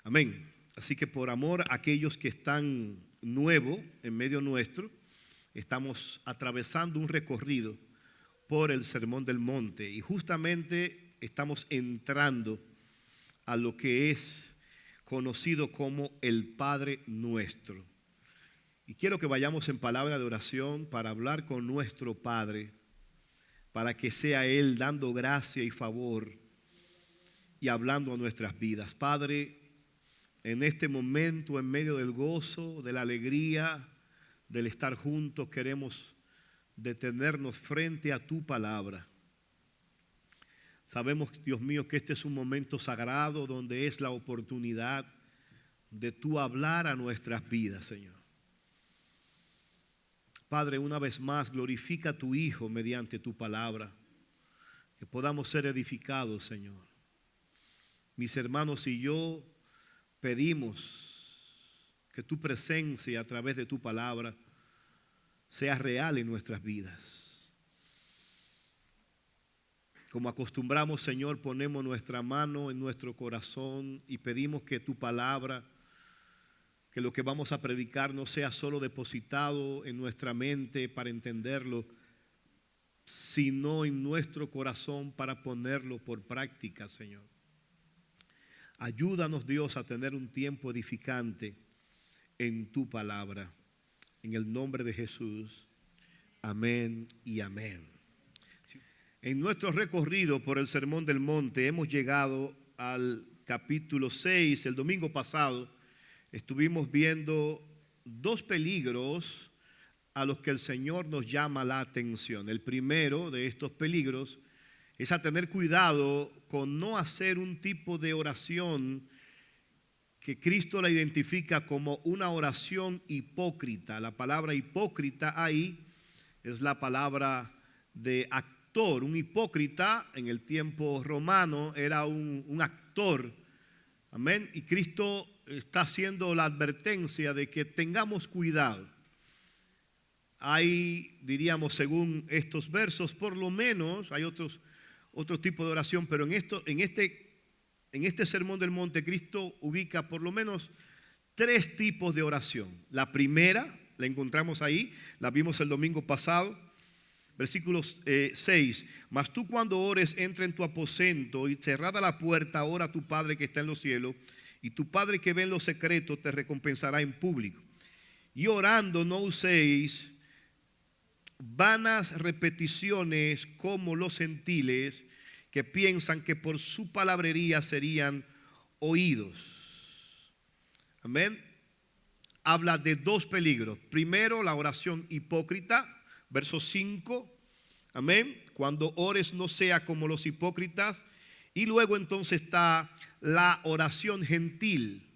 Amén. Así que por amor a aquellos que están nuevos en medio nuestro, estamos atravesando un recorrido por el Sermón del Monte y justamente estamos entrando a lo que es conocido como el Padre Nuestro. Y quiero que vayamos en palabra de oración para hablar con nuestro Padre, para que sea Él dando gracia y favor y hablando a nuestras vidas. Padre, en este momento, en medio del gozo, de la alegría, del estar juntos, queremos detenernos frente a tu palabra. Sabemos, Dios mío, que este es un momento sagrado donde es la oportunidad de tú hablar a nuestras vidas, Señor. Padre, una vez más, glorifica a tu Hijo mediante tu palabra, que podamos ser edificados, Señor. Mis hermanos y yo pedimos que tu presencia a través de tu palabra sea real en nuestras vidas. Como acostumbramos, Señor, ponemos nuestra mano en nuestro corazón y pedimos que tu palabra, que lo que vamos a predicar no sea solo depositado en nuestra mente para entenderlo, sino en nuestro corazón para ponerlo por práctica, Señor. Ayúdanos, Dios, a tener un tiempo edificante en tu palabra. En el nombre de Jesús. Amén y amén. En nuestro recorrido por el Sermón del Monte hemos llegado al capítulo 6. El domingo pasado estuvimos viendo dos peligros a los que el Señor nos llama la atención. El primero de estos peligros es a tener cuidado con no hacer un tipo de oración que Cristo la identifica como una oración hipócrita. La palabra hipócrita ahí es la palabra de actor. Un hipócrita en el tiempo romano era un actor. Amén. Y Cristo está haciendo la advertencia de que tengamos cuidado. Hay, diríamos, según estos versos, por lo menos, hay otro tipo de oración, pero en este Sermón del Monte Cristo ubica por lo menos tres tipos de oración. La primera la encontramos ahí, la vimos el domingo pasado, versículos 6. Mas tú cuando ores, entra en tu aposento y cerrada la puerta, ora a tu Padre que está en los cielos, y tu Padre que ve en lo secreto te recompensará en público. Y orando no uséis vanas repeticiones como los gentiles, que piensan que por su palabrería serían oídos. Amén. Habla de dos peligros. Primero, la oración hipócrita, verso 5. Amén. Cuando ores no sea como los hipócritas. Y luego entonces está la oración gentil.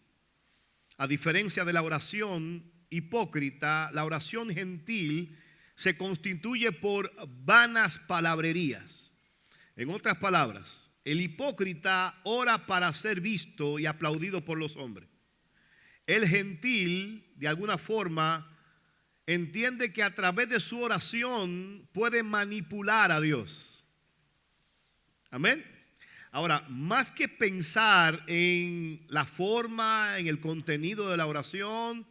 A diferencia de la oración hipócrita, la oración gentil se constituye por vanas palabrerías. En otras palabras, el hipócrita ora para ser visto y aplaudido por los hombres. El gentil, de alguna forma, entiende que a través de su oración puede manipular a Dios. Amén. Ahora, más que pensar en la forma, en el contenido de la oración,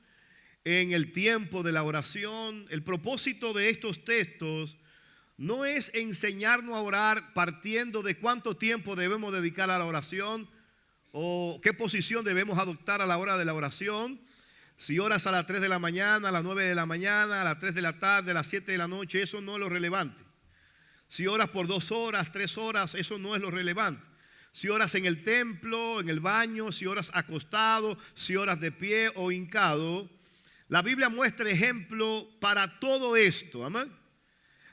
en el tiempo de la oración, el propósito de estos textos no es enseñarnos a orar partiendo de cuánto tiempo debemos dedicar a la oración o qué posición debemos adoptar a la hora de la oración. Si oras a las 3 de la mañana, a las 9 de la mañana, a las 3 de la tarde, a las 7 de la noche, eso no es lo relevante. Si oras por 2 horas, 3 horas, eso no es lo relevante. Si oras en el templo, en el baño, si oras acostado, si oras de pie o hincado, la Biblia muestra ejemplo para todo esto. Amén.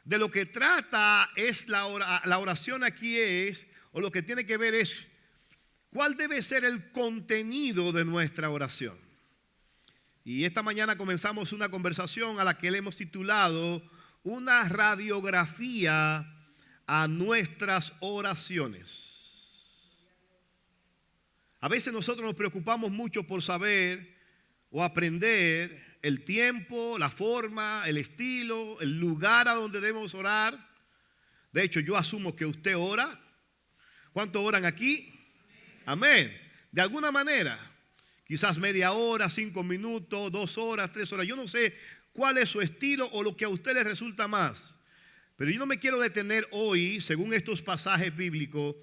De lo que trata es la oración aquí es, o lo que tiene que ver es, ¿cuál debe ser el contenido de nuestra oración? Y esta mañana comenzamos una conversación a la que le hemos titulado una radiografía a nuestras oraciones. A veces nosotros nos preocupamos mucho por saber o aprender el tiempo, la forma, el estilo, el lugar a donde debemos orar. De hecho, yo asumo que usted ora. ¿Cuántos oran aquí? Amén. De alguna manera, quizás media hora, 5 minutos, 2 horas, 3 horas. Yo no sé cuál es su estilo o lo que a usted le resulta más. Pero yo no me quiero detener hoy, según estos pasajes bíblicos,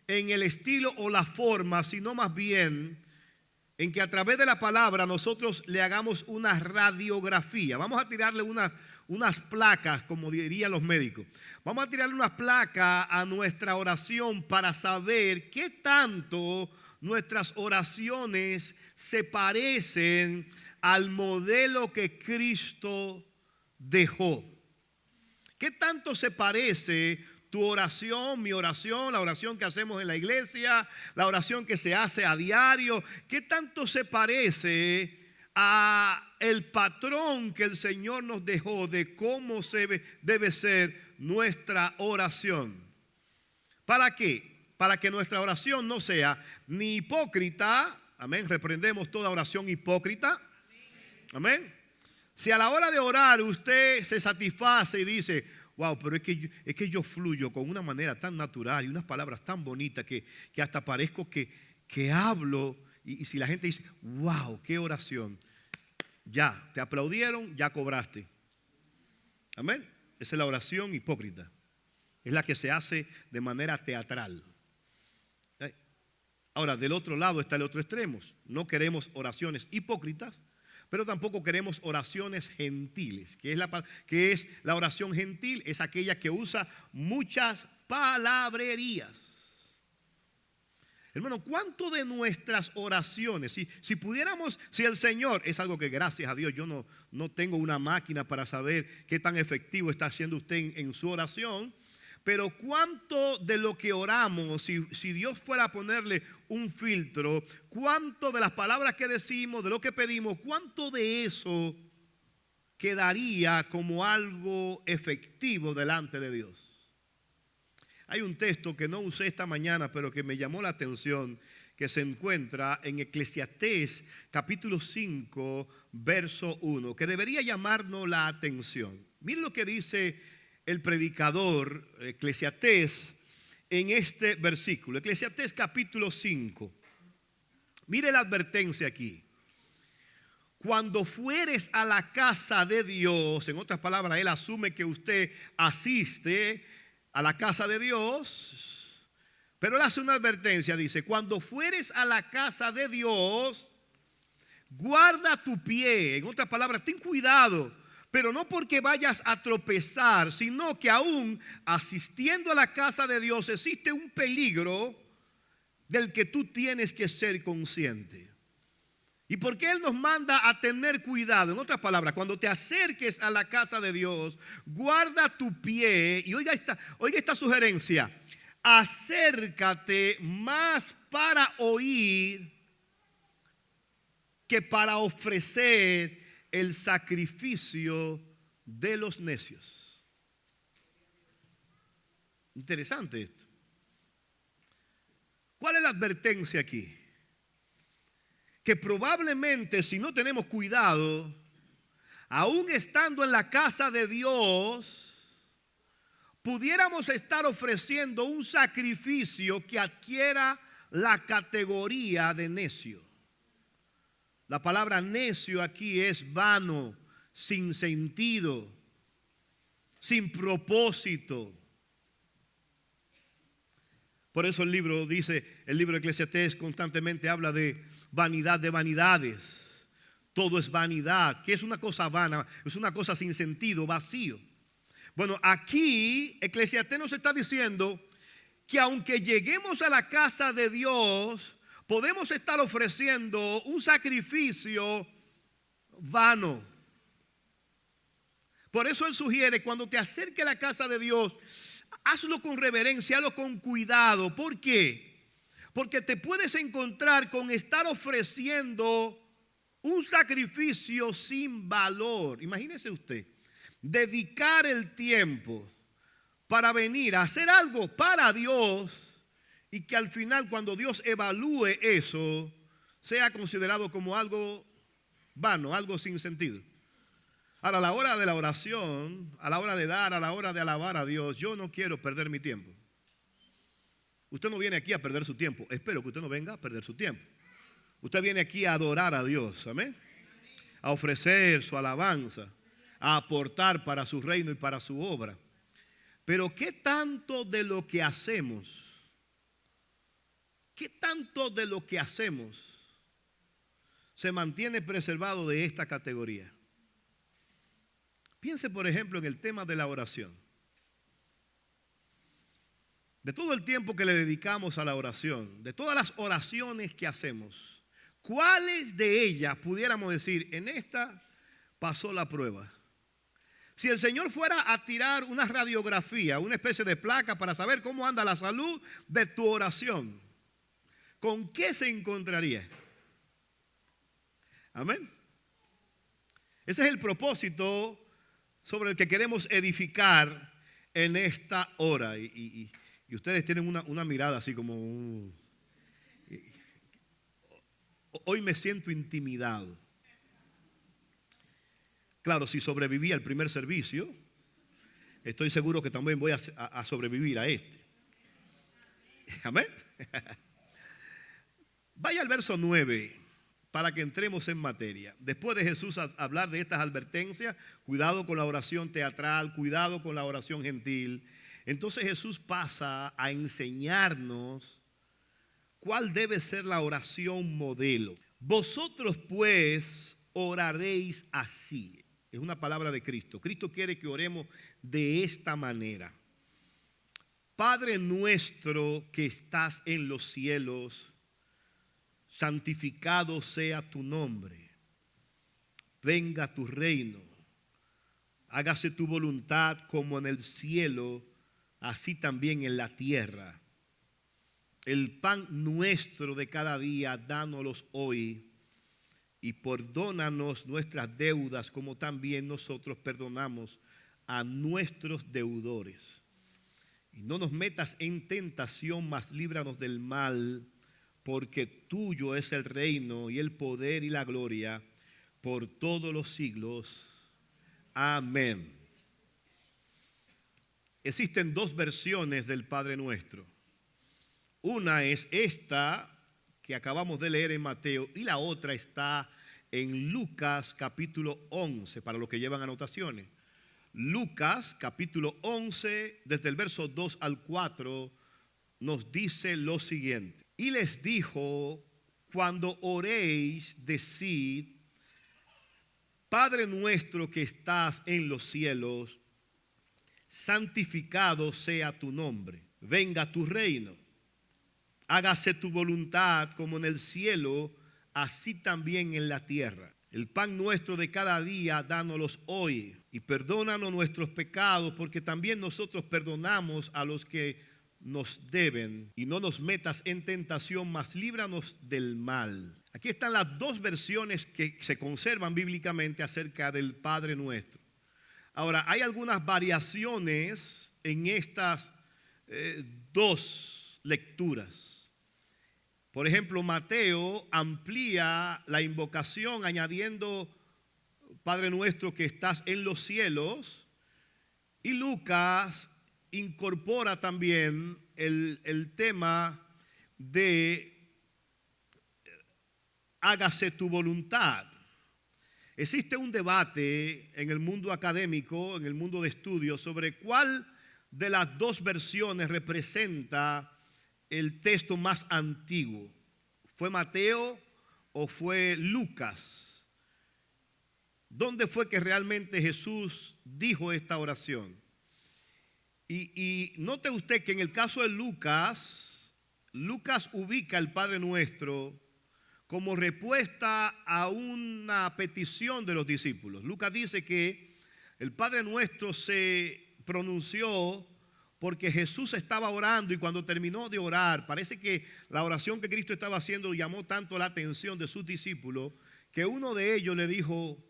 en el estilo o la forma, sino más bien en que a través de la palabra nosotros le hagamos una radiografía. Vamos a tirarle unas placas, como dirían los médicos. Vamos a tirarle unas placas a nuestra oración para saber qué tanto nuestras oraciones se parecen al modelo que Cristo dejó. ¿Qué tanto se parece tu oración, mi oración, la oración que hacemos en la iglesia, la oración que se hace a diario? ¿Qué tanto se parece a el patrón que el Señor nos dejó de cómo debe ser nuestra oración? ¿Para qué? Para que nuestra oración no sea ni hipócrita. Amén. Reprendemos toda oración hipócrita. Amén. Si a la hora de orar usted se satisface y dice, wow, pero es que yo fluyo con una manera tan natural y unas palabras tan bonitas que hasta parezco que hablo. Y si la gente dice, wow, qué oración, ya, te aplaudieron, ya cobraste. Amén. Esa es la oración hipócrita. Es la que se hace de manera teatral. Ahora, del otro lado está el otro extremo. No queremos oraciones hipócritas, pero tampoco queremos oraciones gentiles. ¿Qué es la oración gentil? Es aquella que usa muchas palabrerías. Hermano, ¿cuánto de nuestras oraciones, si pudiéramos, si el Señor, es algo que gracias a Dios yo no tengo una máquina para saber qué tan efectivo está haciendo usted en su oración, pero cuánto de lo que oramos, si Dios fuera a ponerle un filtro, cuánto de las palabras que decimos, de lo que pedimos, cuánto de eso quedaría como algo efectivo delante de Dios. Hay un texto que no usé esta mañana, pero que me llamó la atención, que se encuentra en Eclesiastés capítulo 5, verso 1, que debería llamarnos la atención. Miren lo que dice el predicador Eclesiastés en este versículo. Eclesiastés capítulo 5. Mire la advertencia aquí. Cuando fueres a la casa de Dios, en otras palabras, él asume que usted asiste a la casa de Dios, pero él hace una advertencia, dice, cuando fueres a la casa de Dios, guarda tu pie. En otras palabras, ten cuidado. Pero no porque vayas a tropezar, sino que aún asistiendo a la casa de Dios existe un peligro del que tú tienes que ser consciente. ¿Y por qué Él nos manda a tener cuidado? En otras palabras, cuando te acerques a la casa de Dios, guarda tu pie. Y oiga esta sugerencia: acércate más para oír que para ofrecer el sacrificio de los necios. Interesante esto. ¿Cuál es la advertencia aquí? Que probablemente si no tenemos cuidado, aún estando en la casa de Dios, pudiéramos estar ofreciendo un sacrificio que adquiera la categoría de necio. La palabra necio aquí es vano, sin sentido, sin propósito. Por eso el libro dice, el libro de Eclesiastés constantemente habla de vanidades. Todo es vanidad. ¿Qué es una cosa vana? Es una cosa sin sentido, vacío. Bueno, aquí Eclesiastés nos está diciendo que aunque lleguemos a la casa de Dios, podemos estar ofreciendo un sacrificio vano. Por eso él sugiere, cuando te acerques a la casa de Dios, hazlo con reverencia, hazlo con cuidado. ¿Por qué? Porque te puedes encontrar con estar ofreciendo un sacrificio sin valor. Imagínese usted, dedicar el tiempo para venir a hacer algo para Dios y que al final, cuando Dios evalúe eso, sea considerado como algo vano, algo sin sentido. Ahora, a la hora de la oración, a la hora de dar, a la hora de alabar a Dios, yo no quiero perder mi tiempo. Usted no viene aquí a perder su tiempo. Espero que usted no venga a perder su tiempo. Usted viene aquí a adorar a Dios, amén, a ofrecer su alabanza, a aportar para su reino y para su obra. Pero ¿qué tanto de lo que hacemos? ¿Qué tanto de lo que hacemos se mantiene preservado de esta categoría? Piense, por ejemplo, en el tema de la oración. De todo el tiempo que le dedicamos a la oración, de todas las oraciones que hacemos, ¿cuáles de ellas pudiéramos decir, en esta pasó la prueba? Si el Señor fuera a tirar una radiografía, una especie de placa para saber cómo anda la salud de tu oración, ¿con qué se encontraría? Amén. Ese es el propósito sobre el que queremos edificar en esta hora. Y ustedes tienen una mirada así como hoy me siento intimidado. Claro, si sobreviví al primer servicio, estoy seguro que también voy a sobrevivir a este. Amén. Vaya al verso 9 para que entremos en materia. Después de Jesús hablar de estas advertencias, cuidado con la oración teatral, cuidado con la oración gentil, entonces Jesús pasa a enseñarnos cuál debe ser la oración modelo. Vosotros pues oraréis así. Es una palabra de Cristo. Cristo quiere que oremos de esta manera. Padre nuestro que estás en los cielos, santificado sea tu nombre. Venga tu reino. Hágase tu voluntad como en el cielo, así también en la tierra. El pan nuestro de cada día, dánoslo hoy. Y perdónanos nuestras deudas como también nosotros perdonamos a nuestros deudores. Y no nos metas en tentación, mas líbranos del mal, porque tuyo es el reino y el poder y la gloria por todos los siglos. Amén. Existen dos versiones del Padre Nuestro. Una es esta que acabamos de leer en Mateo, y la otra está en Lucas capítulo 11, para los que llevan anotaciones. Lucas capítulo 11, desde el verso 2 al 4, nos dice lo siguiente. Y les dijo, cuando oréis, decid, Padre nuestro que estás en los cielos, santificado sea tu nombre, venga tu reino. Hágase tu voluntad como en el cielo, así también en la tierra. El pan nuestro de cada día, dánoslo hoy. Y perdónanos nuestros pecados, porque también nosotros perdonamos a los que nos deben. Y no nos metas en tentación, mas líbranos del mal. Aquí están las dos versiones que se conservan bíblicamente acerca del Padre Nuestro. Ahora, hay algunas variaciones en estas dos lecturas. Por ejemplo, Mateo amplía la invocación añadiendo Padre nuestro que estás en los cielos, y Lucas incorpora también el tema de hágase tu voluntad. Existe un debate en el mundo académico, en el mundo de estudios, sobre cuál de las dos versiones representa el texto más antiguo. ¿Fue Mateo o fue Lucas? ¿Dónde fue que realmente Jesús dijo esta oración? Y note usted que en el caso de Lucas ubica el Padre Nuestro como respuesta a una petición de los discípulos. Lucas dice que el Padre Nuestro se pronunció porque Jesús estaba orando, y cuando terminó de orar, parece que la oración que Cristo estaba haciendo llamó tanto la atención de sus discípulos que uno de ellos le dijo: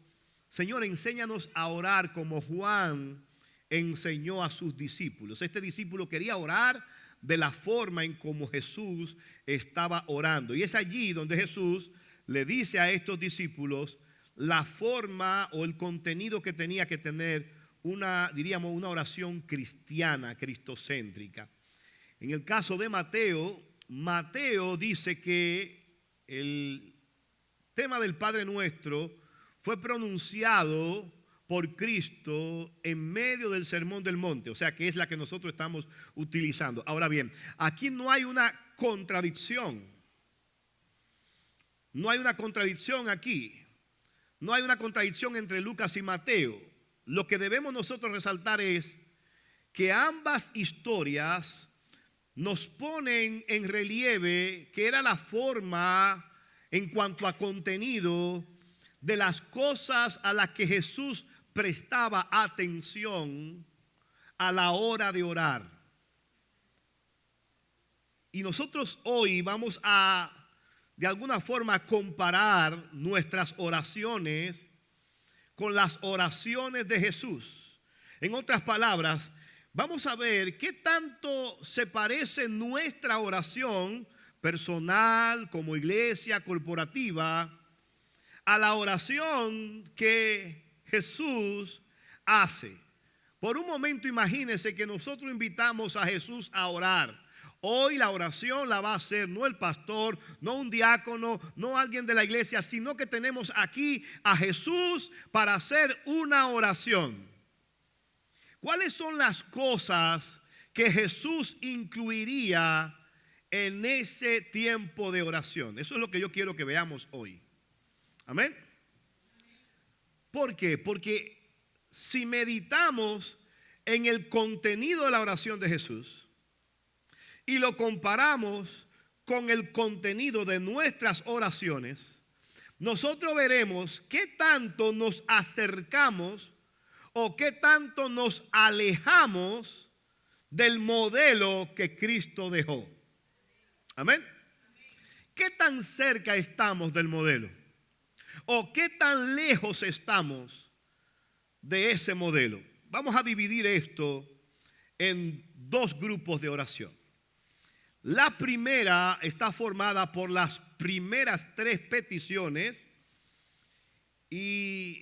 Señor, enséñanos a orar como Juan enseñó a sus discípulos. Este discípulo quería orar de la forma en como Jesús estaba orando. Y es allí donde Jesús le dice a estos discípulos la forma o el contenido que tenía que tener una oración cristiana, cristocéntrica. En el caso de Mateo dice que el tema del Padre Nuestro fue pronunciado por Cristo en medio del Sermón del Monte, o sea que es la que nosotros estamos utilizando. Ahora bien, aquí no hay una contradicción. No hay una contradicción aquí. No hay una contradicción entre Lucas y Mateo. Lo que debemos nosotros resaltar es que ambas historias nos ponen en relieve que era la forma en cuanto a contenido de las cosas a las que Jesús prestaba atención a la hora de orar. Y nosotros hoy vamos a, de alguna forma, comparar nuestras oraciones con las oraciones de Jesús. En otras palabras, vamos a ver qué tanto se parece nuestra oración personal, como iglesia, corporativa, a la oración que Jesús hace. Por un momento imagínense que nosotros invitamos a Jesús a orar. Hoy la oración la va a hacer no el pastor, no un diácono, no alguien de la iglesia, sino que tenemos aquí a Jesús para hacer una oración. ¿Cuáles son las cosas que Jesús incluiría en ese tiempo de oración? Eso es lo que yo quiero que veamos hoy. Amén. ¿Por qué? Porque si meditamos en el contenido de la oración de Jesús y lo comparamos con el contenido de nuestras oraciones, nosotros veremos qué tanto nos acercamos o qué tanto nos alejamos del modelo que Cristo dejó. Amén. ¿Qué tan cerca estamos del modelo? ¿O qué tan lejos estamos de ese modelo? Vamos a dividir esto en dos grupos de oración. La primera está formada por las primeras tres peticiones y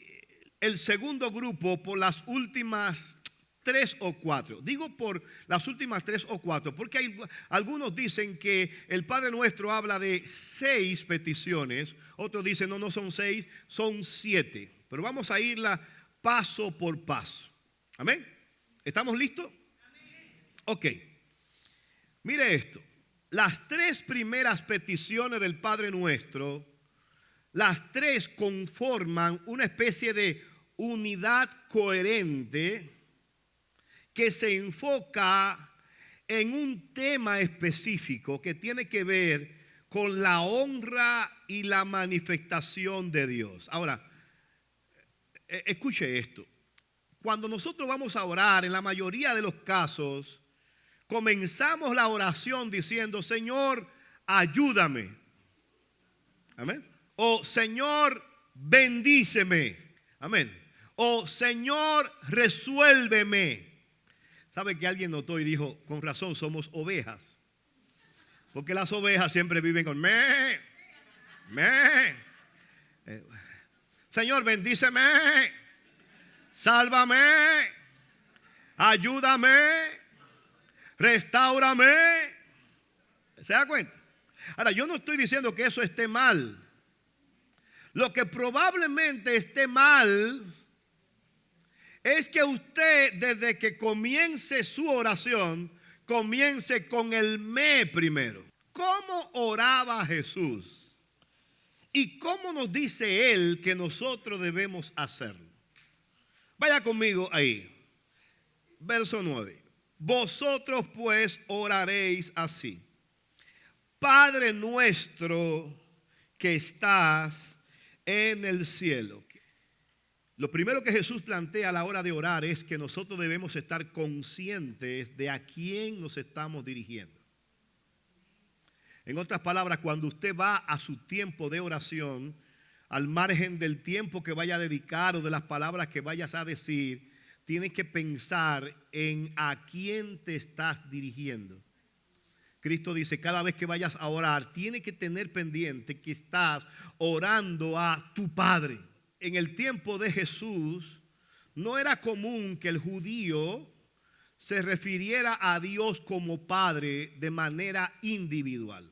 el segundo grupo por las últimas 3 o 4. Digo por las últimas 3 o 4 porque algunos dicen que el Padre Nuestro habla de 6 peticiones. Otros dicen no son 6, son 7. Pero vamos a irla paso por paso. Amén. ¿Estamos listos? Amén. Ok. Mire esto. Las 3 primeras peticiones del Padre Nuestro, las 3 conforman una especie de unidad coherente que se enfoca en un tema específico que tiene que ver con la honra y la manifestación de Dios. Ahora, escuche esto. Cuando nosotros vamos a orar, en la mayoría de los casos, comenzamos la oración diciendo: Señor, ayúdame. Amén. O Señor, bendíceme. Amén. O Señor, resuélveme. ¿Sabe que alguien notó y dijo: con razón somos ovejas? Porque las ovejas siempre viven con me. Señor, bendíceme, sálvame, ayúdame, restáurame. ¿Se da cuenta? Ahora, yo no estoy diciendo que eso esté mal. Lo que probablemente esté mal es que usted, desde que comience su oración, comience con el me primero. ¿Cómo oraba Jesús? ¿Y cómo nos dice Él que nosotros debemos hacerlo? Vaya conmigo ahí. Verso 9. Vosotros pues oraréis así: Padre nuestro que estás en el cielo. Lo primero que Jesús plantea a la hora de orar es que nosotros debemos estar conscientes de a quién nos estamos dirigiendo. En otras palabras, cuando usted va a su tiempo de oración, al margen del tiempo que vaya a dedicar o de las palabras que vayas a decir, tienes que pensar en a quién te estás dirigiendo. Cristo dice, cada vez que vayas a orar, tienes que tener pendiente que estás orando a tu Padre. En el tiempo de Jesús, no era común que el judío se refiriera a Dios como Padre de manera individual.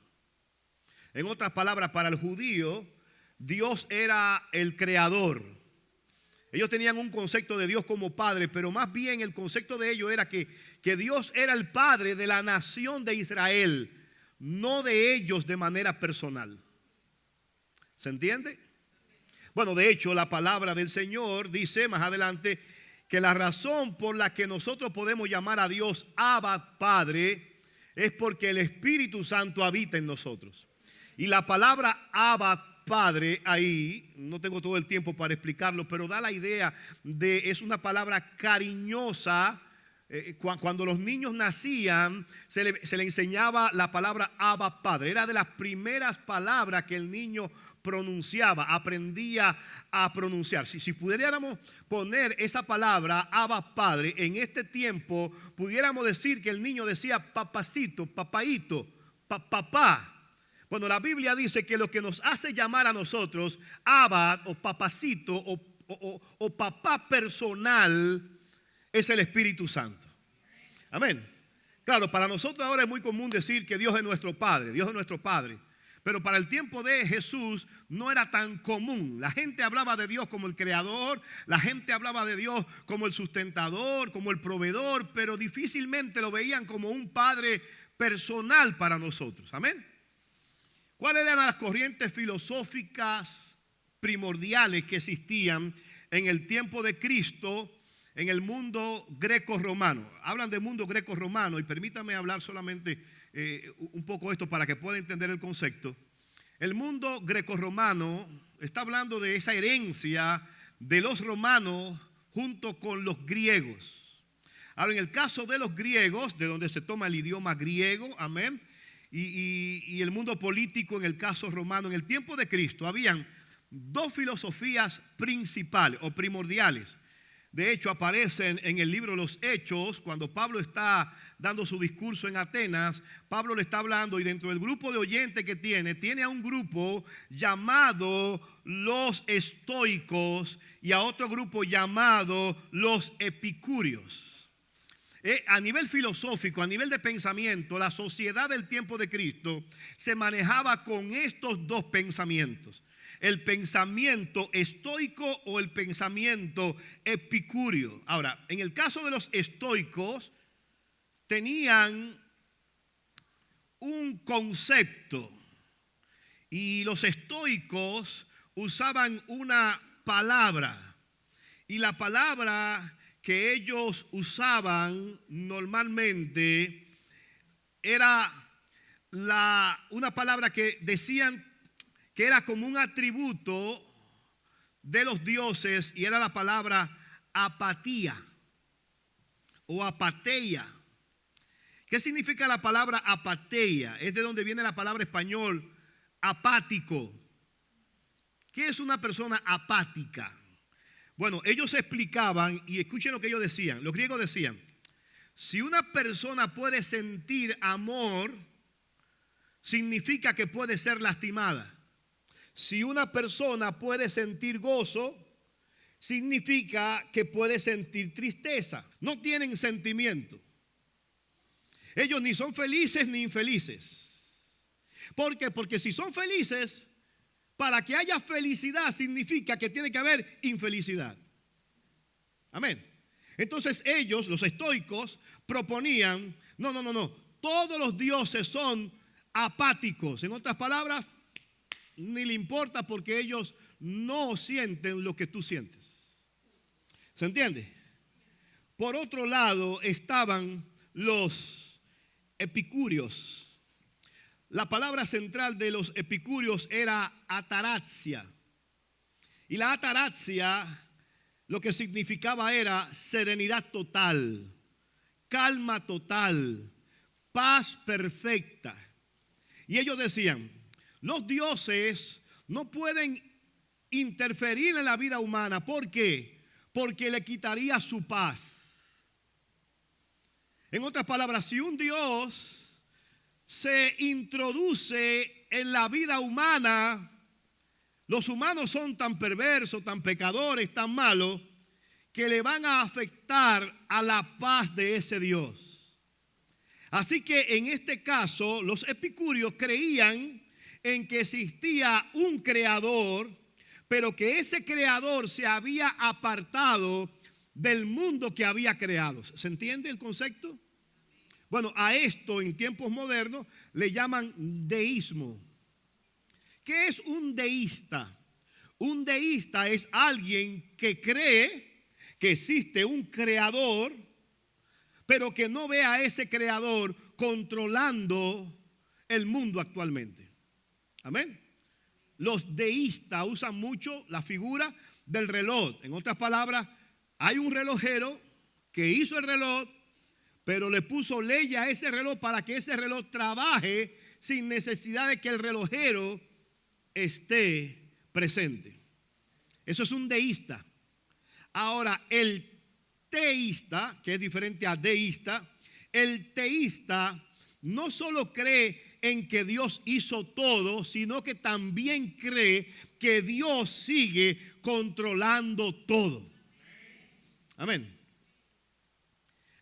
En otras palabras, para el judío, Dios era el creador. Ellos tenían un concepto de Dios como Padre, pero más bien el concepto de ellos era que Dios era el Padre de la nación de Israel, no de ellos de manera personal. ¿Se entiende? Bueno, de hecho, la palabra del Señor dice más adelante que la razón por la que nosotros podemos llamar a Dios Abba Padre es porque el Espíritu Santo habita en nosotros. Y la palabra Abba Padre ahí, no tengo todo el tiempo para explicarlo, pero da la idea de, es una palabra cariñosa. Cuando los niños nacían, se le enseñaba la palabra Abba Padre. Era de las primeras palabras que el niño pronunciaba, aprendía a pronunciar. Si pudiéramos poner esa palabra Abba Padre en este tiempo, pudiéramos decir que el niño decía papacito, papaito, papá. Bueno, la Biblia dice que lo que nos hace llamar a nosotros Abba o papacito o papá personal es el Espíritu Santo. Amén. Claro, para nosotros ahora es muy común decir que Dios es nuestro Padre. Dios es nuestro Padre. Pero para el tiempo de Jesús no era tan común. La gente hablaba de Dios como el creador, la gente hablaba de Dios como el sustentador, como el proveedor, pero difícilmente lo veían como un Padre personal para nosotros. Amén. ¿Cuáles eran las corrientes filosóficas primordiales que existían en el tiempo de Cristo en el mundo greco-romano? Hablan del mundo greco-romano y permítame hablar solamente un poco esto para que pueda entender el concepto. El mundo greco-romano está hablando de esa herencia de los romanos junto con los griegos. Ahora, en el caso de los griegos, de donde se toma el idioma griego, amén, y el mundo político en el caso romano, en el tiempo de Cristo, habían dos filosofías principales o primordiales. De hecho, aparecen en el libro de los Hechos, cuando Pablo está dando su discurso en Atenas. Pablo le está hablando y dentro del grupo de oyentes que tiene a un grupo llamado los estoicos y a otro grupo llamado los epicúreos. A nivel filosófico, a nivel de pensamiento, la sociedad del tiempo de Cristo se manejaba con estos dos pensamientos: el pensamiento estoico o el pensamiento epicúreo. Ahora, en el caso de los estoicos, tenían un concepto y los estoicos usaban una palabra, y la palabra que ellos usaban normalmente era una palabra que decían que era como un atributo de los dioses, y era la palabra apatía o apateia. ¿Qué significa la palabra apateia? Es de donde viene la palabra español apático. ¿Qué es una persona apática? Bueno, ellos explicaban, y escuchen lo que ellos decían. Los griegos decían: si una persona puede sentir amor, significa que puede ser lastimada. Si una persona puede sentir gozo, significa que puede sentir tristeza. No tienen sentimiento. Ellos ni son felices ni infelices. ¿Por qué? Porque si son felices, para que haya felicidad significa que tiene que haber infelicidad. Amén. Entonces ellos, los estoicos, proponían, no, todos los dioses son apáticos. En otras palabras, ni le importa porque ellos no sienten lo que tú sientes. ¿Se entiende? Por otro lado estaban los epicúreos. La palabra central de los epicúreos era ataraxia. Y la ataraxia lo que significaba era serenidad total, calma total, paz perfecta. Y ellos decían, los dioses no pueden interferir en la vida humana. ¿Por qué? Porque le quitaría su paz. En otras palabras, si un Dios se introduce en la vida humana, los humanos son tan perversos, tan pecadores, tan malos, que le van a afectar a la paz de ese Dios. Así que en este caso, los epicúreos creían en que existía un creador, pero que ese creador se había apartado del mundo que había creado. ¿Se entiende el concepto? Bueno, a esto en tiempos modernos le llaman deísmo. ¿Qué es un deísta? Un deísta es alguien que cree que existe un creador, pero que no ve a ese creador controlando el mundo actualmente. Amén. Los deístas usan mucho la figura del reloj. En otras palabras, hay un relojero que hizo el reloj, pero le puso ley a ese reloj para que ese reloj trabaje sin necesidad de que el relojero esté presente. Eso es un deísta. Ahora, el teísta, que es diferente a deísta, el teísta no solo cree en que Dios hizo todo, sino que también cree que Dios sigue controlando todo. Amén.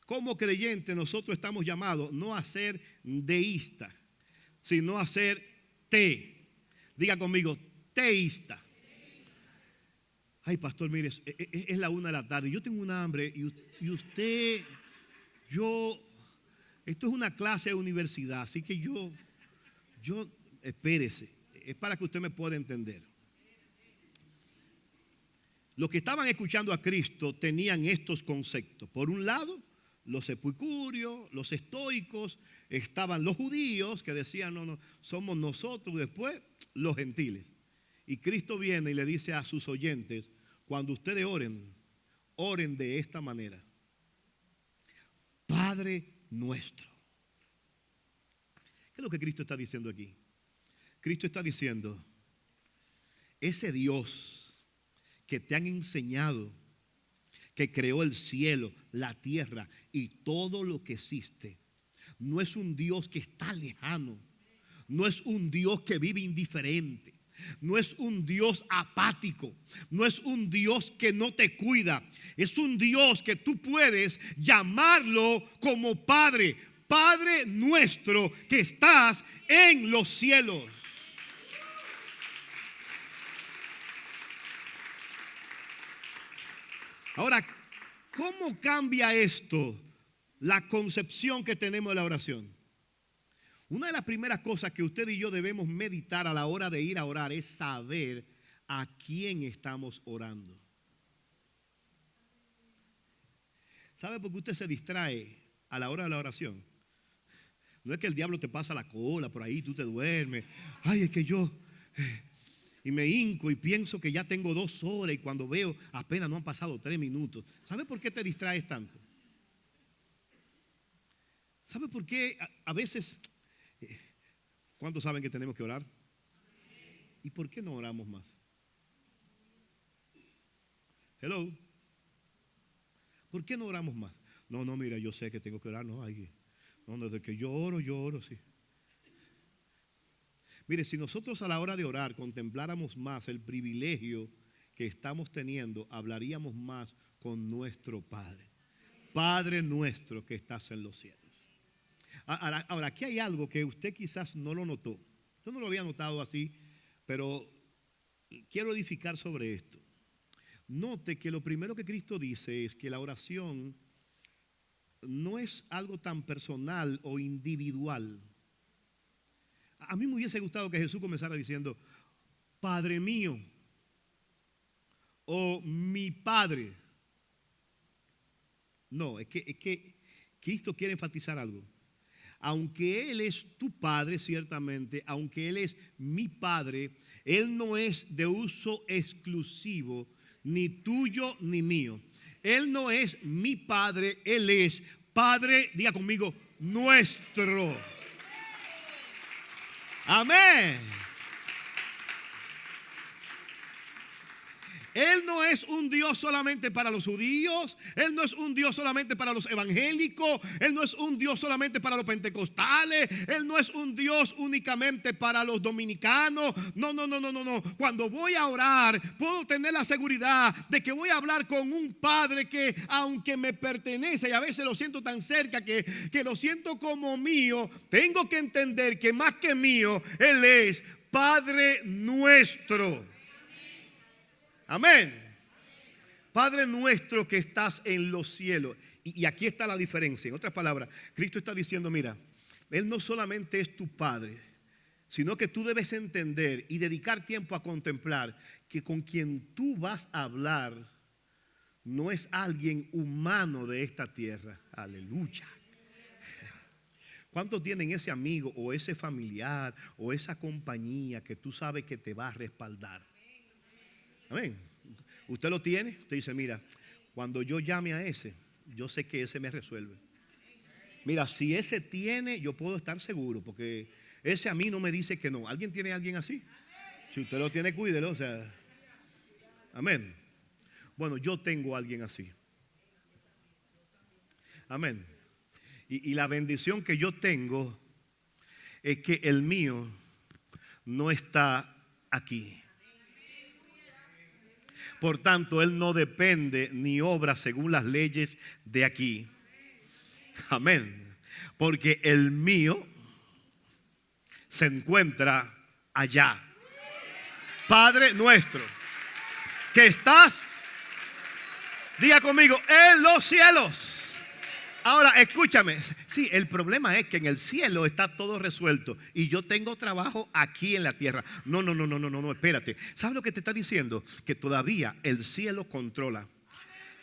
Como creyentes nosotros estamos llamados no a ser deístas, sino a ser diga conmigo, teísta. Ay, pastor, mire, es la 1 de la tarde. Yo tengo un hambre y usted, esto es una clase de universidad, así que yo, espérese, es para que usted me pueda entender. Los que estaban escuchando a Cristo tenían estos conceptos. Por un lado, los epicúreos, los estoicos, estaban los judíos que decían, no, somos nosotros, después los gentiles. Y Cristo viene y le dice a sus oyentes, cuando ustedes oren de esta manera. Padre nuestro. ¿Qué es lo que Cristo está diciendo aquí? Cristo está diciendo, ese Dios que te han enseñado, que creó el cielo, la tierra y todo lo que existe, no es un Dios que está lejano, no es un Dios que vive indiferente, no es un Dios apático, no es un Dios que no te cuida, es un Dios que tú puedes llamarlo como Padre, Padre nuestro que estás en los cielos. Ahora, ¿cómo cambia esto la concepción que tenemos de la oración? Una de las primeras cosas que usted y yo debemos meditar a la hora de ir a orar es saber a quién estamos orando. ¿Sabe por qué usted se distrae a la hora de la oración? No es que el diablo te pasa la cola por ahí, tú te duermes. Ay, es que yo... Y me hinco y pienso que ya tengo 2 horas y cuando veo apenas no han pasado 3 minutos. ¿Sabe por qué te distraes tanto? ¿Sabe por qué a veces... ¿Cuántos saben que tenemos que orar? ¿Y por qué no oramos más? Hello. ¿Por qué no oramos más? No, mira, yo sé que tengo que orar. No, desde que yo oro, sí. Mire, si nosotros a la hora de orar contempláramos más el privilegio que estamos teniendo, hablaríamos más con nuestro Padre. Padre nuestro que estás en los cielos. Ahora, aquí hay algo que usted quizás no lo notó. Yo no lo había notado así, pero quiero edificar sobre esto. Note que lo primero que Cristo dice es que la oración no es algo tan personal o individual. A mí me hubiese gustado que Jesús comenzara diciendo, Padre mío, o mi Padre. No, es que Cristo quiere enfatizar algo. Aunque Él es tu Padre, ciertamente, aunque Él es mi Padre, Él no es de uso exclusivo, ni tuyo ni mío. Él no es mi Padre, Él es Padre, diga conmigo, nuestro. Amén. Él no es un Dios solamente para los judíos. Él no es un Dios solamente para los evangélicos. Él no es un Dios solamente para los pentecostales. Él no es un Dios únicamente para los dominicanos. No. Cuando voy a orar, puedo tener la seguridad de que voy a hablar con un Padre que, aunque me pertenece y a veces lo siento tan cerca que lo siento como mío, tengo que entender que más que mío, Él es Padre nuestro. Amén. Padre nuestro que estás en los cielos. Y aquí está la diferencia. En otras palabras, Cristo está diciendo, mira, Él no solamente es tu Padre, sino que tú debes entender y dedicar tiempo a contemplar que con quien tú vas a hablar no es alguien humano de esta tierra. Aleluya. ¿Cuántos tienen ese amigo o ese familiar o esa compañía que tú sabes que te va a respaldar? Amén. Usted lo tiene. Usted dice, mira, cuando yo llame a ese, yo sé que ese me resuelve. Mira, si ese tiene, yo puedo estar seguro, porque ese a mí no me dice que no. ¿Alguien tiene a alguien así? Si usted lo tiene, cuídelo. O sea, amén. Bueno, yo tengo a alguien así. Amén. Y la bendición que yo tengo es que el mío no está aquí. Por tanto, Él no depende ni obra según las leyes de aquí. Amén. Porque el mío se encuentra allá. Padre nuestro, que estás, diga conmigo, en los cielos. Ahora, escúchame. Sí, el problema es que en el cielo está todo resuelto y yo tengo trabajo aquí en la tierra. No, espérate. ¿Sabes lo que te está diciendo? Que todavía el cielo controla.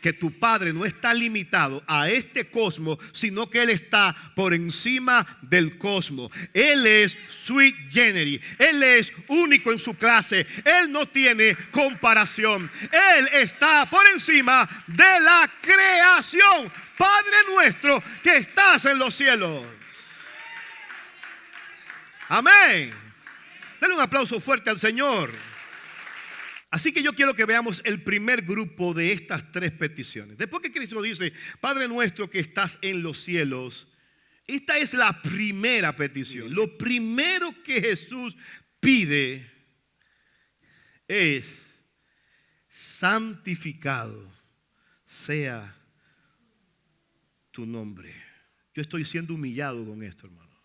Que tu Padre no está limitado a este cosmos, sino que Él está por encima del cosmos. Él es sui generis. Él es único en su clase. Él no tiene comparación. Él está por encima de la creación. Padre nuestro que estás en los cielos. Amén. Denle un aplauso fuerte al Señor. Así que yo quiero que veamos el primer grupo de estas tres peticiones. Después que Cristo dice, Padre nuestro que estás en los cielos, esta es la primera petición. Lo primero que Jesús pide es: santificado sea tu nombre. Yo estoy siendo humillado con esto, hermano,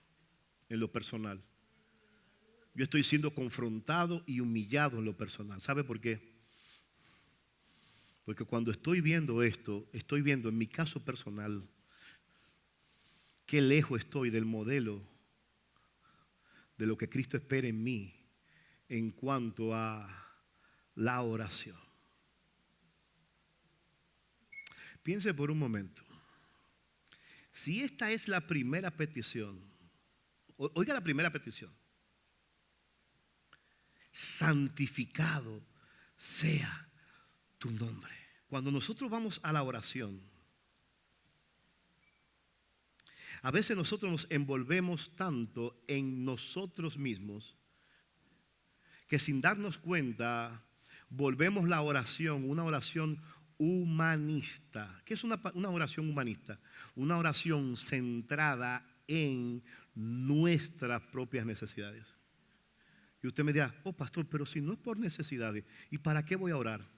en lo personal. Yo estoy siendo confrontado y humillado en lo personal. ¿Sabe por qué? Porque cuando estoy viendo esto, estoy viendo en mi caso personal qué lejos estoy del modelo de lo que Cristo espera en mí en cuanto a la oración. Piense por un momento. Si esta es la primera petición, oiga la primera petición: santificado sea tu nombre. Cuando nosotros vamos a la oración, a veces nosotros nos envolvemos tanto en nosotros mismos que sin darnos cuenta volvemos la oración una oración humanista. ¿Qué es una oración humanista? Una oración centrada en nuestras propias necesidades. Y usted me dirá, oh pastor, pero si no es por necesidades, ¿y para qué voy a orar?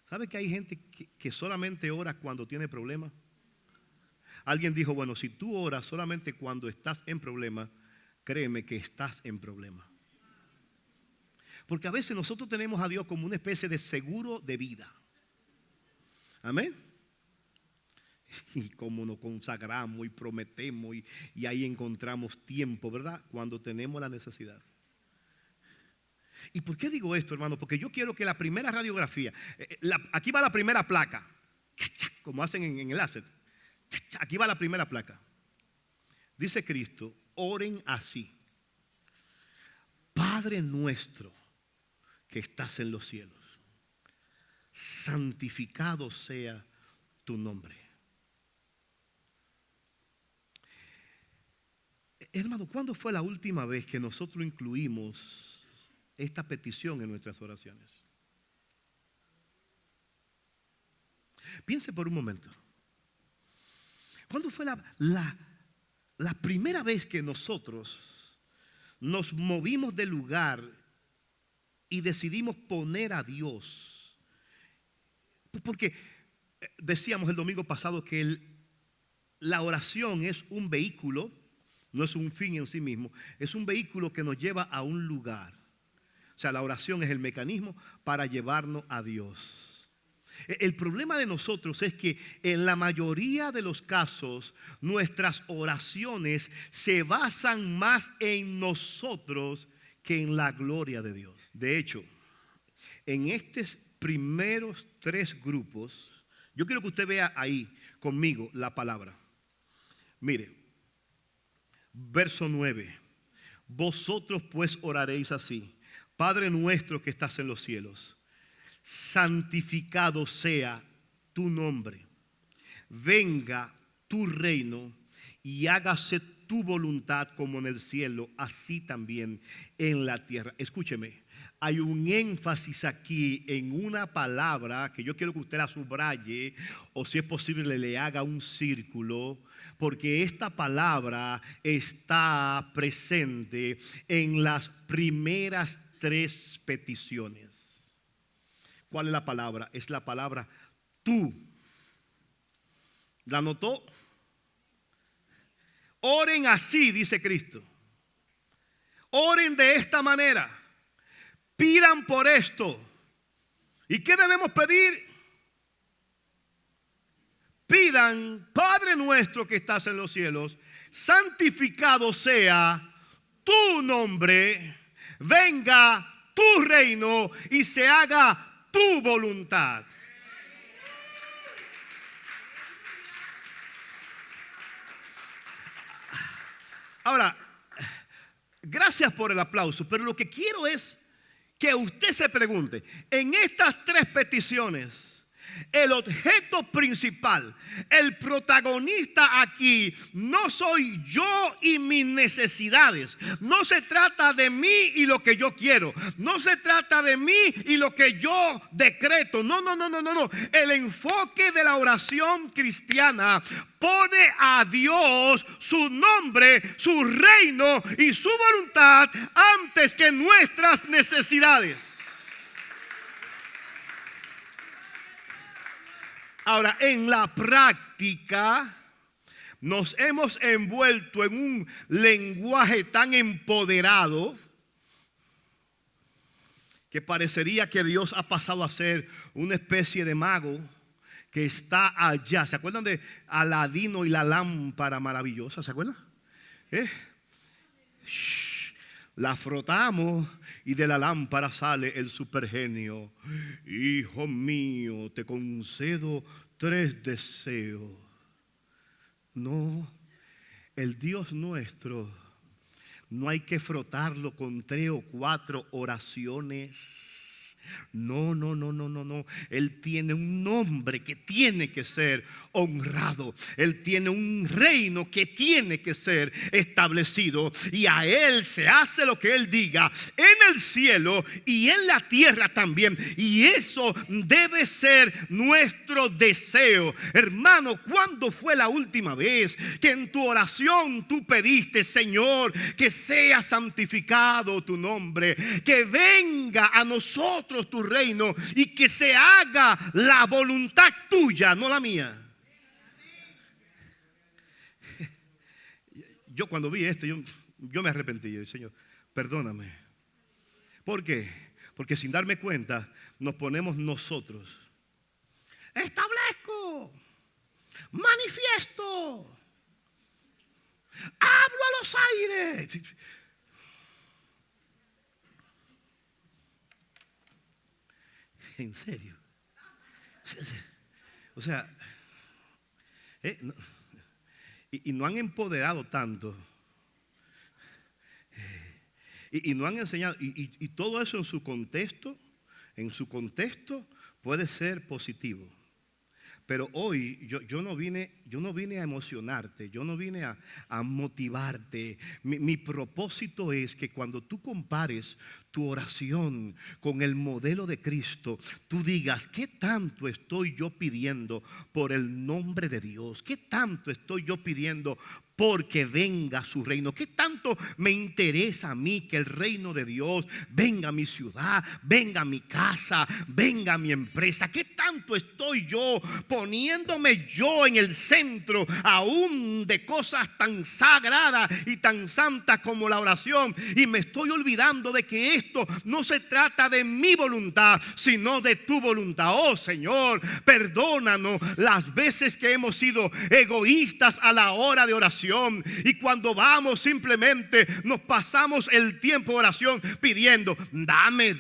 ¿Sabe que hay gente que solamente ora cuando tiene problemas? Alguien dijo, bueno, si tú oras solamente cuando estás en problemas, créeme que estás en problemas. Porque a veces nosotros tenemos a Dios como una especie de seguro de vida. Amén. Y como nos consagramos y prometemos y ahí encontramos tiempo, ¿verdad? Cuando tenemos la necesidad. ¿Y por qué digo esto, hermano? Porque yo quiero que la primera radiografía, aquí va la primera placa, como hacen en el asset. Aquí va la primera placa. Dice Cristo, oren así: Padre nuestro que estás en los cielos, santificado sea tu nombre. Hermano, ¿cuándo fue la última vez que nosotros incluimos esta petición en nuestras oraciones? Piense por un momento. ¿Cuándo fue la primera vez que nosotros nos movimos del lugar y decidimos poner a Dios? Porque decíamos el domingo pasado que la oración es un vehículo, no es un fin en sí mismo, es un vehículo que nos lleva a un lugar. O sea, la oración es el mecanismo para llevarnos a Dios. El problema de nosotros es que en la mayoría de los casos nuestras oraciones se basan más en nosotros que en la gloria de Dios. De hecho, en estos primeros 3 grupos, yo quiero que usted vea ahí conmigo la palabra. Mire, verso 9: vosotros pues oraréis así: Padre nuestro que estás en los cielos, santificado sea tu nombre, venga tu reino y hágase tu voluntad como en el cielo, así también en la tierra. Escúcheme, hay un énfasis aquí en una palabra que yo quiero que usted la subraye, o si es posible le haga un círculo, porque esta palabra está presente en las primeras 3 peticiones. ¿Cuál es la palabra? Es la palabra tú. ¿La notó? Oren así, dice Cristo. Oren de esta manera. Pidan por esto. ¿Y qué debemos pedir? Pidan: Padre nuestro que estás en los cielos, santificado sea tu nombre, venga tu reino y se haga tu voluntad. Ahora, gracias por el aplauso, pero lo que quiero es que usted se pregunte, en estas 3 peticiones, el objeto principal, el protagonista aquí no soy yo y mis necesidades. No se trata de mí y lo que yo quiero. No se trata de mí y lo que yo decreto. No. El enfoque de la oración cristiana pone a Dios, su nombre, su reino y su voluntad antes que nuestras necesidades. Ahora, en la práctica nos hemos envuelto en un lenguaje tan empoderado que parecería que Dios ha pasado a ser una especie de mago que está allá. ¿Se acuerdan de Aladino y la lámpara maravillosa? ¿Se acuerdan? La frotamos y de la lámpara sale el supergenio. Hijo mío, te concedo 3 deseos. No, el Dios nuestro no hay que frotarlo con 3 o 4 oraciones. No. Él tiene un nombre que tiene que ser honrado. Él tiene un reino que tiene que ser establecido. Y a Él se hace lo que Él diga, en el cielo y en la tierra también. Y eso debe ser nuestro deseo. Hermano, ¿cuándo fue la última vez que en tu oración tú pediste: Señor, que sea santificado tu nombre, que venga a nosotros tu reino y que se haga la voluntad tuya, no la mía? Yo cuando vi esto, yo me arrepentí. Yo dije: Señor, perdóname. ¿Por qué? Porque sin darme cuenta nos ponemos nosotros. Establezco, manifiesto, hablo a los aires. En serio. O sea, y no han empoderado tanto. Y no han enseñado. Y todo eso en su contexto puede ser positivo. Pero hoy yo no vine a emocionarte, yo no vine a motivarte. Mi propósito es que cuando tú compares tu oración con el modelo de Cristo, tú digas: ¿qué tanto estoy yo pidiendo por el nombre de Dios? ¿Qué tanto estoy yo pidiendo porque venga su reino? ¿Qué tanto me interesa a mí que el reino de Dios venga a mi ciudad, venga a mi casa, venga a mi empresa? ¿Qué tanto estoy yo poniéndome yo en el centro aún de cosas tan sagradas y tan santas como la oración? Y me estoy olvidando de que esto no se trata de mi voluntad, sino de tu voluntad. Oh Señor, perdónanos las veces que hemos sido egoístas a la hora de oración. Y cuando vamos simplemente nos pasamos el tiempo de oración pidiendo: dame,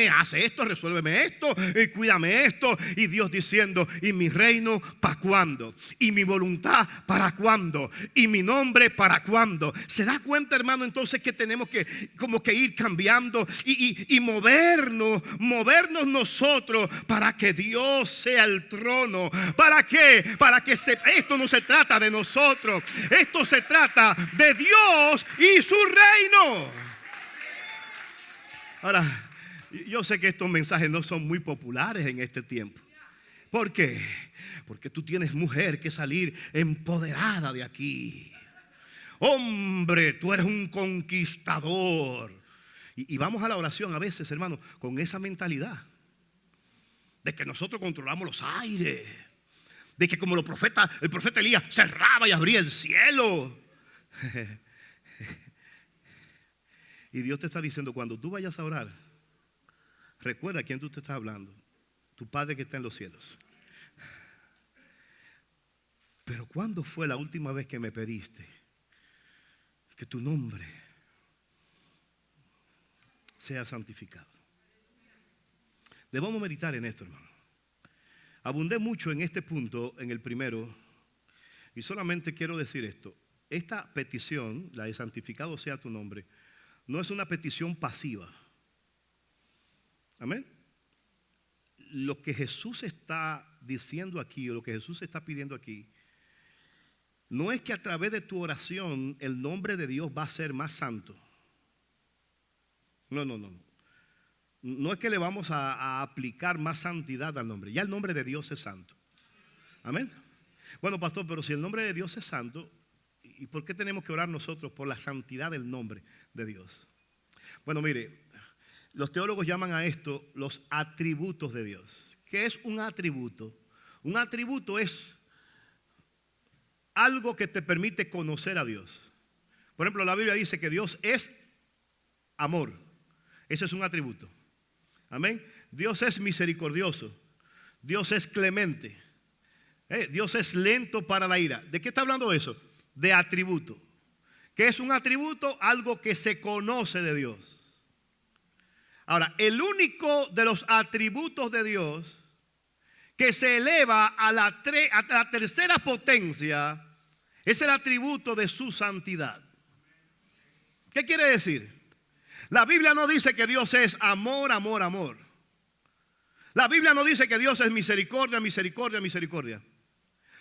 haz esto, resuélveme esto, cuídame esto. Y Dios diciendo: ¿y mi reino para cuándo? ¿Y mi voluntad para cuándo? ¿Y mi nombre para cuándo? ¿Se da cuenta, hermano, entonces que tenemos que como que ir cambiando y movernos nosotros para que Dios sea el trono? ¿Para qué? Para que esto no se trata de nosotros. Esto se trata de Dios y su reino. Ahora, yo sé que estos mensajes no son muy populares en este tiempo. ¿Por qué? Porque tú tienes, mujer, que salir empoderada de aquí. Hombre, tú eres un conquistador. Y vamos a la oración a veces, hermano, con esa mentalidad de que nosotros controlamos los aires, de que como el profeta Elías cerraba y abría el cielo. Y Dios te está diciendo: cuando tú vayas a orar, recuerda a quién tú te estás hablando: tu Padre que está en los cielos. Pero ¿cuándo fue la última vez que me pediste que tu nombre sea santificado? Debemos meditar en esto, hermano. Abundé mucho en este punto, en el primero, y solamente quiero decir esto: esta petición, la de santificado sea tu nombre, no es una petición pasiva. Amén. Lo que Jesús está diciendo aquí, o lo que Jesús está pidiendo aquí, no es que a través de tu oración el nombre de Dios va a ser más santo. No. No es que le vamos a aplicar más santidad al nombre. Ya el nombre de Dios es santo. Amén. Bueno, pastor, pero si el nombre de Dios es santo, ¿y por qué tenemos que orar nosotros por la santidad del nombre de Dios? Bueno, mire, los teólogos llaman a esto los atributos de Dios. ¿Qué es un atributo? Un atributo es algo que te permite conocer a Dios. Por ejemplo, la Biblia dice que Dios es amor. Ese es un atributo. Amén. Dios es misericordioso. Dios es clemente. Dios es lento para la ira. ¿De qué está hablando eso? De atributo. ¿Qué es un atributo? Algo que se conoce de Dios. Ahora, el único de los atributos de Dios que se eleva a la tercera potencia es el atributo de su santidad. ¿Qué quiere decir? La Biblia no dice que Dios es amor, amor, amor. La Biblia no dice que Dios es misericordia, misericordia, misericordia.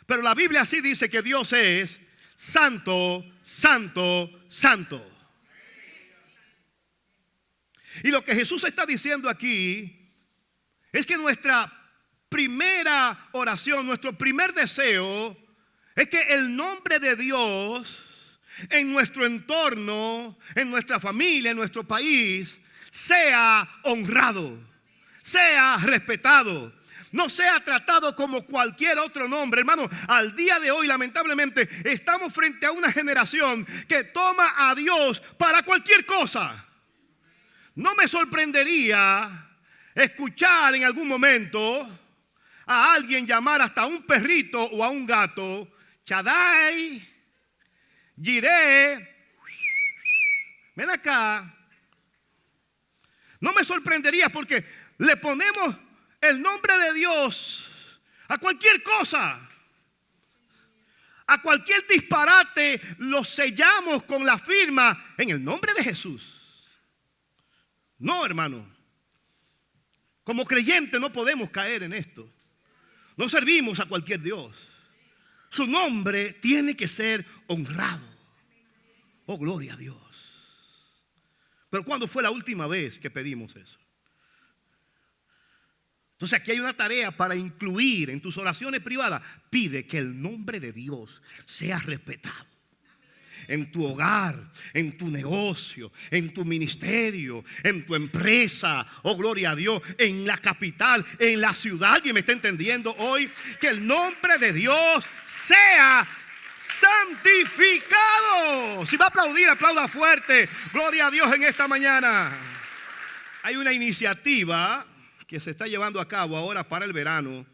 Pero la Biblia sí dice que Dios es santo, santo, santo. Y lo que Jesús está diciendo aquí es que nuestra primera oración, nuestro primer deseo es que el nombre de Dios en nuestro entorno, en nuestra familia, en nuestro país, sea honrado, sea respetado, no sea tratado como cualquier otro nombre. Hermano, al día de hoy lamentablemente estamos frente a una generación que toma a Dios para cualquier cosa. No me sorprendería escuchar en algún momento a alguien llamar hasta a un perrito o a un gato Shaddai, Jireh. Ven acá. No me sorprendería porque le ponemos el nombre de Dios a cualquier cosa. A cualquier disparate lo sellamos con la firma en el nombre de Jesús. No, hermano. Como creyentes no podemos caer en esto. No servimos a cualquier Dios. Su nombre tiene que ser honrado. Oh, gloria a Dios. Pero ¿cuándo fue la última vez que pedimos eso? Entonces aquí hay una tarea para incluir en tus oraciones privadas. Pide que el nombre de Dios sea respetado. En tu hogar, en tu negocio, en tu ministerio, en tu empresa, oh gloria a Dios, en la capital, en la ciudad. ¿Alguien me está entendiendo hoy? Que el nombre de Dios sea santificado. Si va a aplaudir, aplauda fuerte. Gloria a Dios en esta mañana. Hay una iniciativa que se está llevando a cabo ahora para el verano,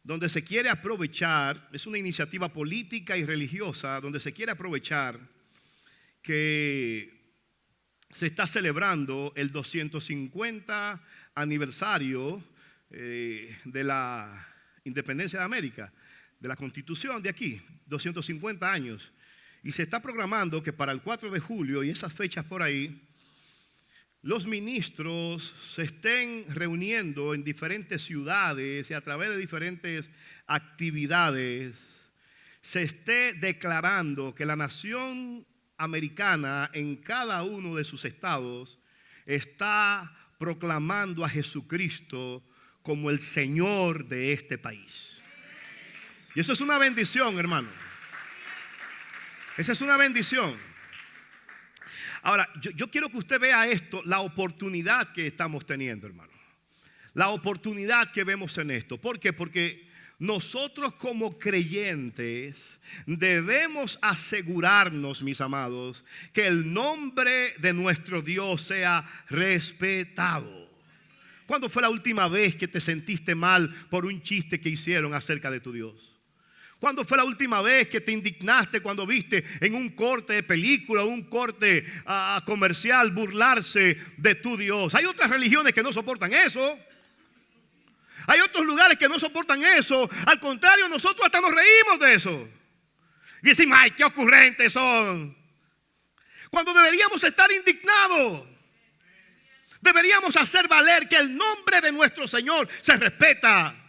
donde se quiere aprovechar, es una iniciativa política y religiosa, donde se quiere aprovechar que se está celebrando el 250 aniversario de la independencia de América, de la Constitución de aquí, 250 años. Y se está programando que para el 4 de julio y esas fechas por ahí, los ministros se estén reuniendo en diferentes ciudades y a través de diferentes actividades se esté declarando que la nación americana en cada uno de sus estados está proclamando a Jesucristo como el Señor de este país. Y eso es una bendición, hermano. Esa es una bendición. Ahora, yo quiero que usted vea esto, la oportunidad que estamos teniendo, hermano. La oportunidad que vemos en esto. ¿Por qué? Porque nosotros como creyentes debemos asegurarnos, mis amados, que el nombre de nuestro Dios sea respetado. ¿Cuándo fue la última vez que te sentiste mal por un chiste que hicieron acerca de tu Dios? ¿Cuándo fue la última vez que te indignaste cuando viste en un corte de película, un corte comercial burlarse de tu Dios? Hay otras religiones que no soportan eso. Hay otros lugares que no soportan eso. Al contrario, nosotros hasta nos reímos de eso. Y decimos, ay, qué ocurrentes son. Cuando deberíamos estar indignados. Deberíamos hacer valer que el nombre de nuestro Señor se respeta.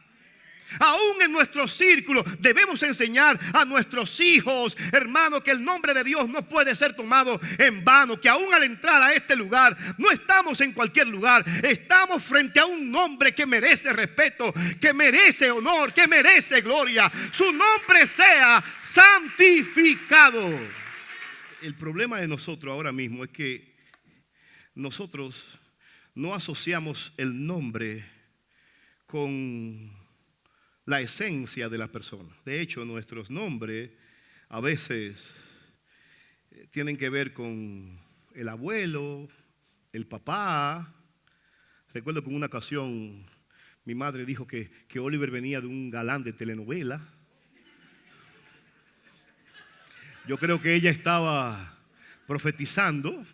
Aún en nuestro círculo debemos enseñar a nuestros hijos, hermanos, que el nombre de Dios no puede ser tomado en vano. Que aún al entrar a este lugar no estamos en cualquier lugar. Estamos frente a un nombre que merece respeto, que merece honor, que merece gloria. Su nombre sea santificado. El problema de nosotros ahora mismo es que nosotros no asociamos el nombre con la esencia de la persona. De hecho, nuestros nombres a veces tienen que ver con el abuelo, el papá. Recuerdo que en una ocasión mi madre dijo que Oliver venía de un galán de telenovela. Yo creo que ella estaba profetizando.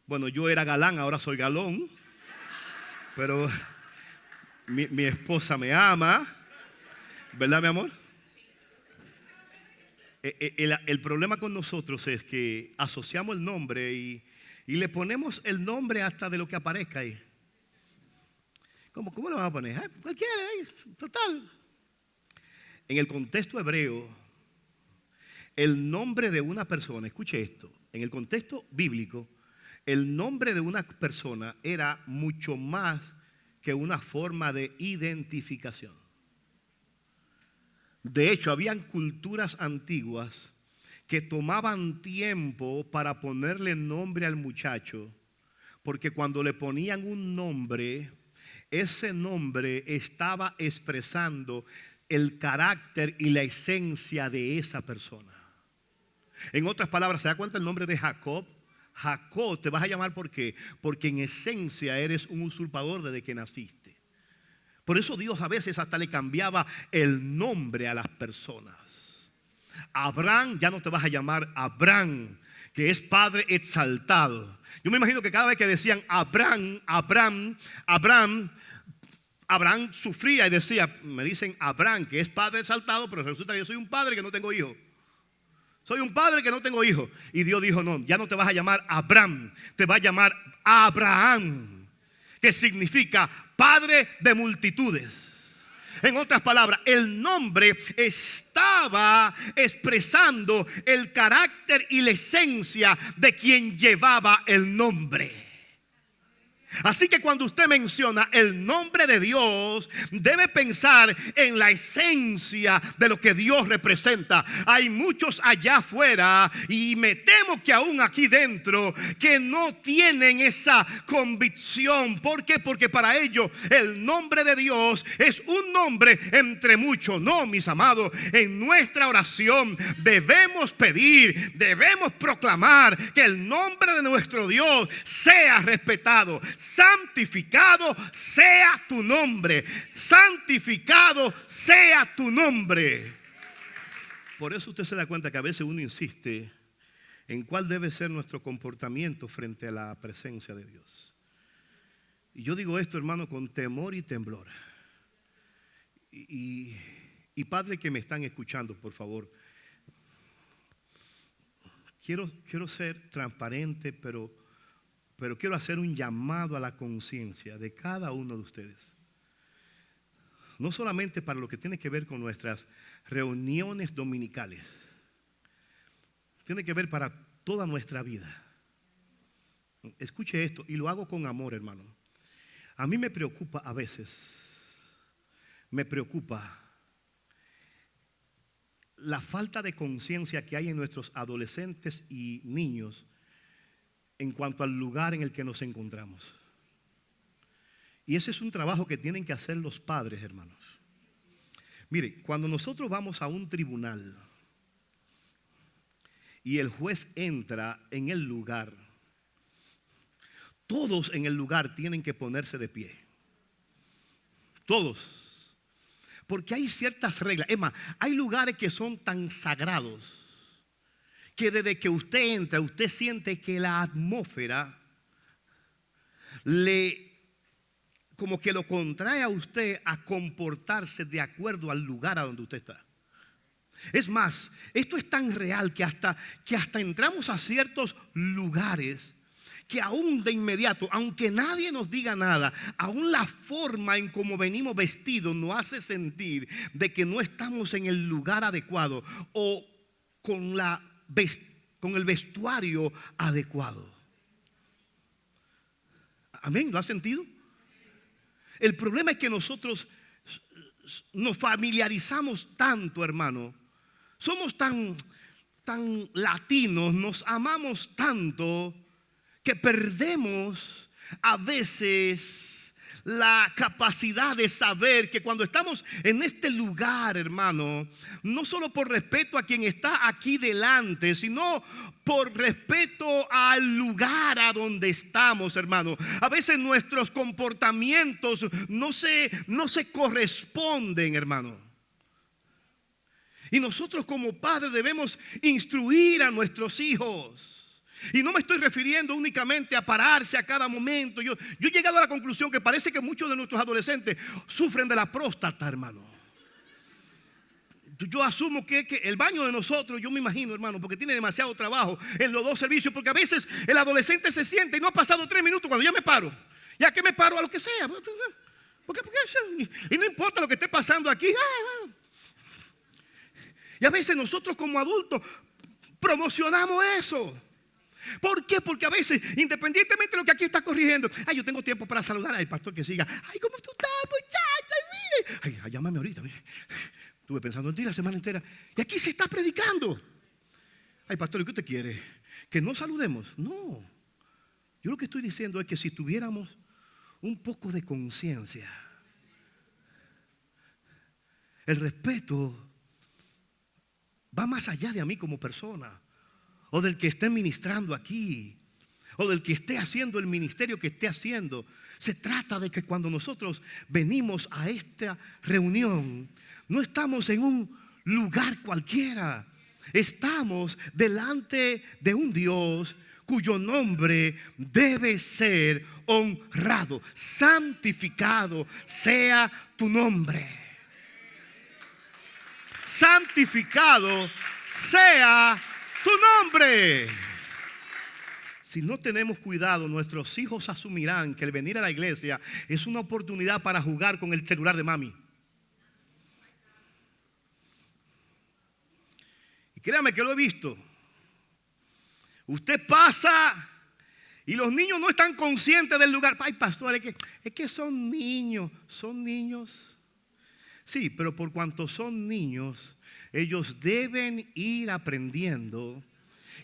Bueno, yo era galán, ahora soy galón. Pero mi esposa me ama, ¿verdad, mi amor? El problema con nosotros es que asociamos el nombre y le ponemos el nombre hasta de lo que aparezca ahí. ¿Cómo lo vamos a poner? Ay, cualquiera, total. En el contexto hebreo, el nombre de una persona, escuche esto, en el contexto bíblico, el nombre de una persona era mucho más que una forma de identificación. De hecho, habían culturas antiguas que tomaban tiempo para ponerle nombre al muchacho, porque cuando le ponían un nombre, ese nombre estaba expresando el carácter y la esencia de esa persona. En otras palabras, ¿se da cuenta el nombre de Jacob? Jacob te vas a llamar. ¿Por qué? Porque en esencia eres un usurpador desde que naciste. Por eso Dios a veces hasta le cambiaba el nombre a las personas. Abraham, ya no te vas a llamar Abraham, que es padre exaltado. Yo me imagino que cada vez que decían Abraham, Abraham sufría y decía, me dicen Abraham, que es padre exaltado, pero resulta que yo soy un padre que no tengo hijos. Soy un padre que no tengo hijos. Y Dios dijo, no, ya no te vas a llamar Abraham, te vas a llamar Abraham, que significa padre de multitudes. En otras palabras, el nombre estaba expresando el carácter y la esencia de quien llevaba el nombre. Así que cuando usted menciona el nombre de Dios, debe pensar en la esencia de lo que Dios representa. Hay muchos allá afuera, y me temo que aún aquí dentro, que no tienen esa convicción. ¿Por qué? Porque para ellos el nombre de Dios es un nombre entre muchos. No, mis amados, en nuestra oración debemos pedir, debemos proclamar que el nombre de nuestro Dios sea respetado. Santificado sea tu nombre. Santificado sea tu nombre. Por eso usted se da cuenta que a veces uno insiste en cuál debe ser nuestro comportamiento frente a la presencia de Dios. Y yo digo esto, hermano, con temor y temblor. Y padres que me están escuchando, por favor, quiero ser transparente, pero quiero hacer un llamado a la conciencia de cada uno de ustedes. No solamente para lo que tiene que ver con nuestras reuniones dominicales, tiene que ver para toda nuestra vida. Escuche esto, y lo hago con amor, hermano. A mí me preocupa a veces, la falta de conciencia que hay en nuestros adolescentes y niños en cuanto al lugar en el que nos encontramos. Y ese es un trabajo que tienen que hacer los padres, hermanos. Mire, cuando nosotros vamos a un tribunal y el juez entra en el lugar, todos en el lugar tienen que ponerse de pie. Todos. Porque hay ciertas reglas. Es más, hay lugares que son tan sagrados que desde que usted entra, usted siente que la atmósfera como que lo contrae a usted a comportarse de acuerdo al lugar a donde usted está. Es más, esto es tan real que hasta entramos a ciertos lugares que aún de inmediato, aunque nadie nos diga nada, aún la forma en cómo venimos vestidos nos hace sentir de que no estamos en el lugar adecuado o con el vestuario adecuado. Amén, ¿lo has sentido? El problema es que nosotros nos familiarizamos tanto, hermano. Somos tan latinos, nos amamos tanto que perdemos a veces la capacidad de saber que cuando estamos en este lugar, hermano, no solo por respeto a quien está aquí delante, sino por respeto al lugar a donde estamos, hermano. A veces nuestros comportamientos no se corresponden, hermano. Y nosotros como padres debemos instruir a nuestros hijos. Y no me estoy refiriendo únicamente a pararse a cada momento. Yo he llegado a la conclusión que parece que muchos de nuestros adolescentes sufren de la próstata, hermano. Yo asumo que el baño de nosotros, yo me imagino, hermano, porque tiene demasiado trabajo en los dos servicios. Porque a veces el adolescente se siente y no ha pasado 3 minutos cuando ya me paro. Ya que me paro a lo que sea. Y no importa lo que esté pasando aquí. Y a veces nosotros como adultos promocionamos eso. ¿Por qué? Porque a veces, independientemente de lo que aquí está corrigiendo, yo tengo tiempo para saludar al pastor que siga. ¿Cómo tú estás, muchacha? Mire. Llámame ahorita. Mire. Estuve pensando en ti la semana entera. Y aquí se está predicando. Pastor, ¿y qué usted quiere? ¿Que no saludemos? No. Yo lo que estoy diciendo es que si tuviéramos un poco de conciencia, el respeto va más allá de mí como persona o del que esté ministrando aquí. o del que esté haciendo el ministerio que esté haciendo. Se trata de que cuando nosotros venimos a esta reunión, no estamos en un lugar cualquiera. Estamos delante de un Dios cuyo nombre debe ser honrado. Santificado sea tu nombre. Santificado sea tu nombre. Si no tenemos cuidado, nuestros hijos asumirán que el venir a la iglesia es una oportunidad para jugar con el celular de mami. Y créame que lo he visto. Usted pasa y los niños no están conscientes del lugar. Ay, pastor, es que son niños. Son niños. Sí, pero por cuanto son niños, ellos deben ir aprendiendo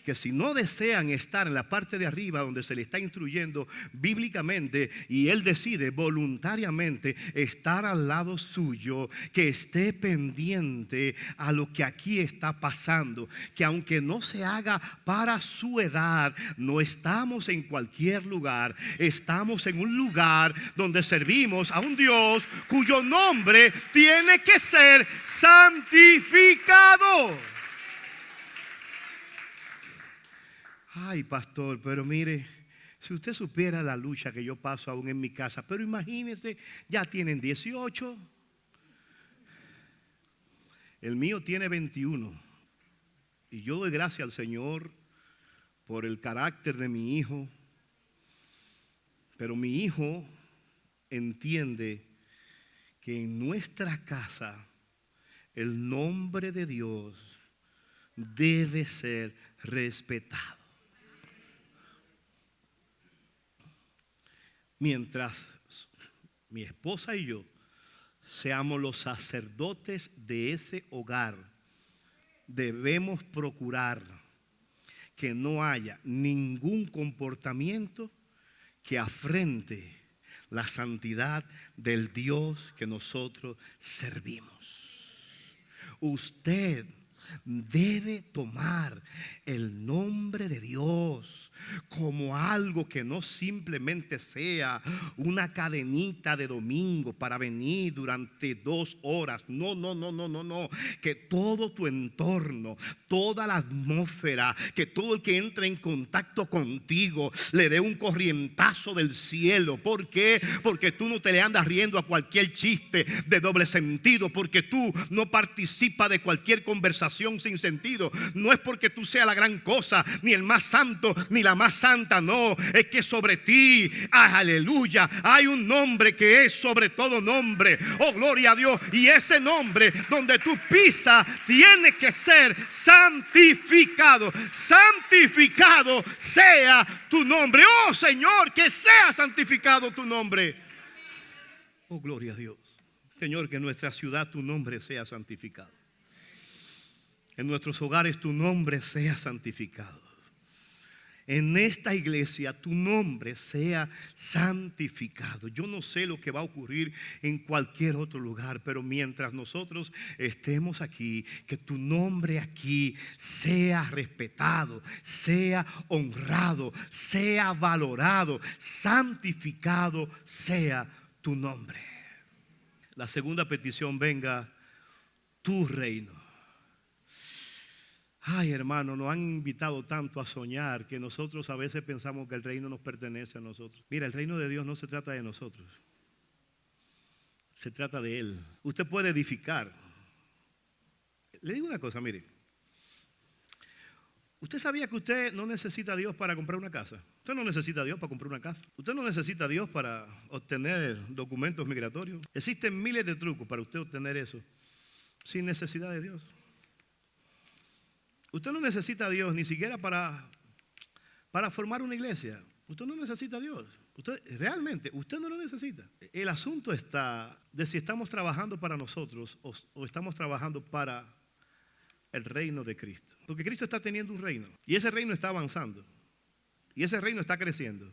que si no desean estar en la parte de arriba donde se le está instruyendo bíblicamente y él decide voluntariamente estar al lado suyo, que esté pendiente a lo que aquí está pasando, que aunque no se haga para su edad, no estamos en cualquier lugar, estamos en un lugar donde servimos a un Dios cuyo nombre tiene que ser santificado. Ay, pastor, pero mire, si usted supiera la lucha que yo paso aún en mi casa, pero imagínese, ya tienen 18. El mío tiene 21. Y yo doy gracias al Señor por el carácter de mi hijo. Pero mi hijo entiende que en nuestra casa el nombre de Dios debe ser respetado. Mientras mi esposa y yo seamos los sacerdotes de ese hogar, debemos procurar que no haya ningún comportamiento que afrente la santidad del Dios que nosotros servimos. Usted debe tomar el nombre de Dios como algo que no simplemente sea una cadenita de domingo para venir durante 2 horas. No. Que todo tu entorno, toda la atmósfera, que todo el que entra en contacto contigo le dé un corrientazo del cielo. ¿Por qué? Porque tú no te le andas riendo a cualquier chiste de doble sentido, porque tú no participas de cualquier conversación sin sentido. No es porque tú seas la gran cosa, ni el más santo, ni la más santa, no, es que sobre ti, aleluya, hay un nombre que es sobre todo nombre. Oh, gloria a Dios. Y ese nombre donde tú pisas tiene que ser santificado. Santificado sea tu nombre. Oh, Señor, que sea santificado tu nombre. Oh, gloria a Dios. Señor, que en nuestra ciudad tu nombre sea santificado. En nuestros hogares tu nombre sea santificado. En esta iglesia tu nombre sea santificado. Yo no sé lo que va a ocurrir en cualquier otro lugar, pero mientras nosotros estemos aquí, que tu nombre aquí sea respetado, sea honrado, sea valorado, santificado sea tu nombre. La segunda petición: venga tu reino. Ay, hermano, nos han invitado tanto a soñar que nosotros a veces pensamos que el reino nos pertenece a nosotros. Mira, el reino de Dios no se trata de nosotros, se trata de Él. Usted puede edificar. Le digo una cosa, mire. ¿Usted sabía que usted no necesita a Dios para comprar una casa? Usted no necesita a Dios para comprar una casa. Usted no necesita a Dios para obtener documentos migratorios. Existen miles de trucos para usted obtener eso sin necesidad de Dios. Usted no necesita a Dios ni siquiera para formar una iglesia. Usted no necesita a Dios. Realmente, usted no lo necesita. El asunto está de si estamos trabajando para nosotros o estamos trabajando para el reino de Cristo. Porque Cristo está teniendo un reino. Y ese reino está avanzando. Y ese reino está creciendo.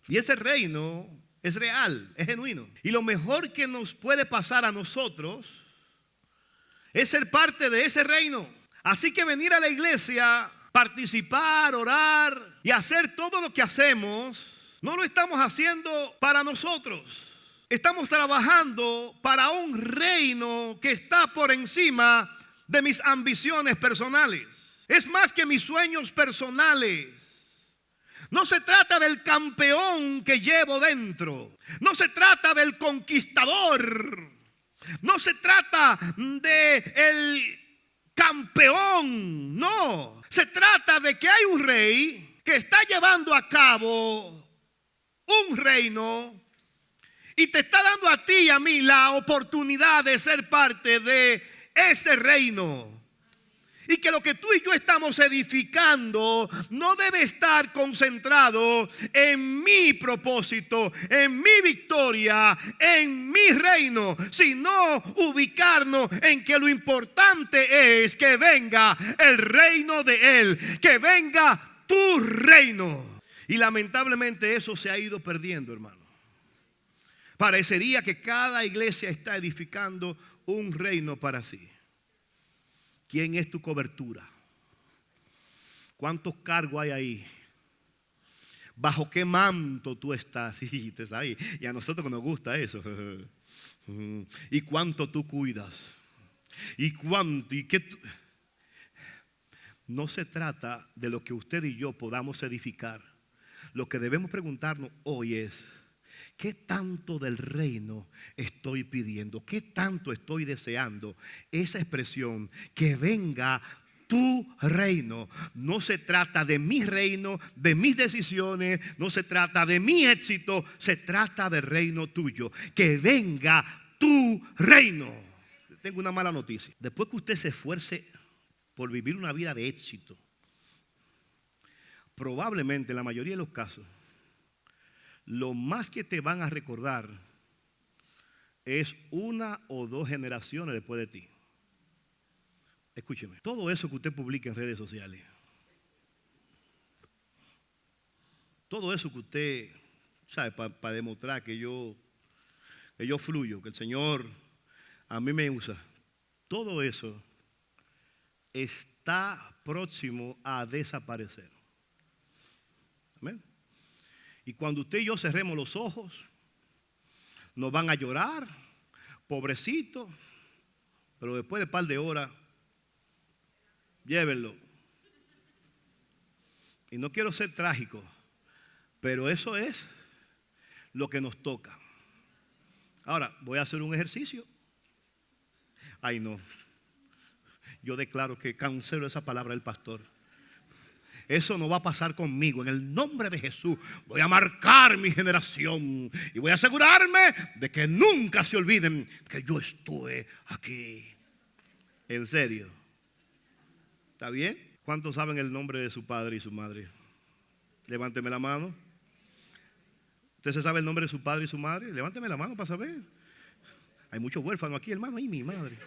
Y ese reino es real, es genuino. Y lo mejor que nos puede pasar a nosotros es ser parte de ese reino. Así que venir a la iglesia, participar, orar y hacer todo lo que hacemos, no lo estamos haciendo para nosotros. Estamos trabajando para un reino que está por encima de mis ambiciones personales. Es más que mis sueños personales. No se trata del campeón que llevo dentro. No se trata del conquistador. No se trata del campeón. No. Se trata de que hay un rey que está llevando a cabo un reino y te está dando a ti y a mí la oportunidad de ser parte de ese reino. Y que lo que tú y yo estamos edificando no debe estar concentrado en mi propósito, en mi victoria, en mi reino, sino ubicarnos en que lo importante es que venga el reino de Él, que venga tu reino. Y lamentablemente eso se ha ido perdiendo, hermano. Parecería que cada iglesia está edificando un reino para sí. ¿Quién es tu cobertura? ¿Cuántos cargos hay ahí? ¿Bajo qué manto tú estás? Y a nosotros nos gusta eso. ¿Y cuánto tú cuidas? ¿Y cuánto? ¿Y qué tú? No se trata de lo que usted y yo podamos edificar. Lo que debemos preguntarnos hoy es: ¿qué tanto del reino estoy pidiendo? ¿Qué tanto estoy deseando? Esa expresión, que venga tu reino. No se trata de mi reino, de mis decisiones, no se trata de mi éxito, se trata del reino tuyo. Que venga tu reino. Tengo una mala noticia. Después que usted se esfuerce por vivir una vida de éxito, probablemente en la mayoría de los casos, lo más que te van a recordar es una o dos generaciones después de ti. Escúcheme, todo eso que usted publica en redes sociales, todo eso que usted sabe para demostrar que yo fluyo, que el Señor a mí me usa, todo eso está próximo a desaparecer. Amén. Y cuando usted y yo cerremos los ojos, nos van a llorar, pobrecito, pero después de un par de horas, llévenlo. Y no quiero ser trágico, pero eso es lo que nos toca. Ahora, voy a hacer un ejercicio. Ay, no. Yo declaro que cancelo esa palabra del pastor. Eso no va a pasar conmigo. En el nombre de Jesús voy a marcar mi generación y voy a asegurarme de que nunca se olviden que yo estuve aquí. En serio. ¿Está bien? ¿Cuántos saben el nombre de su padre y su madre? Levánteme la mano. ¿Usted se sabe el nombre de su padre y su madre? Levánteme la mano para saber. Hay muchos huérfanos aquí, hermano. Ay, mi madre.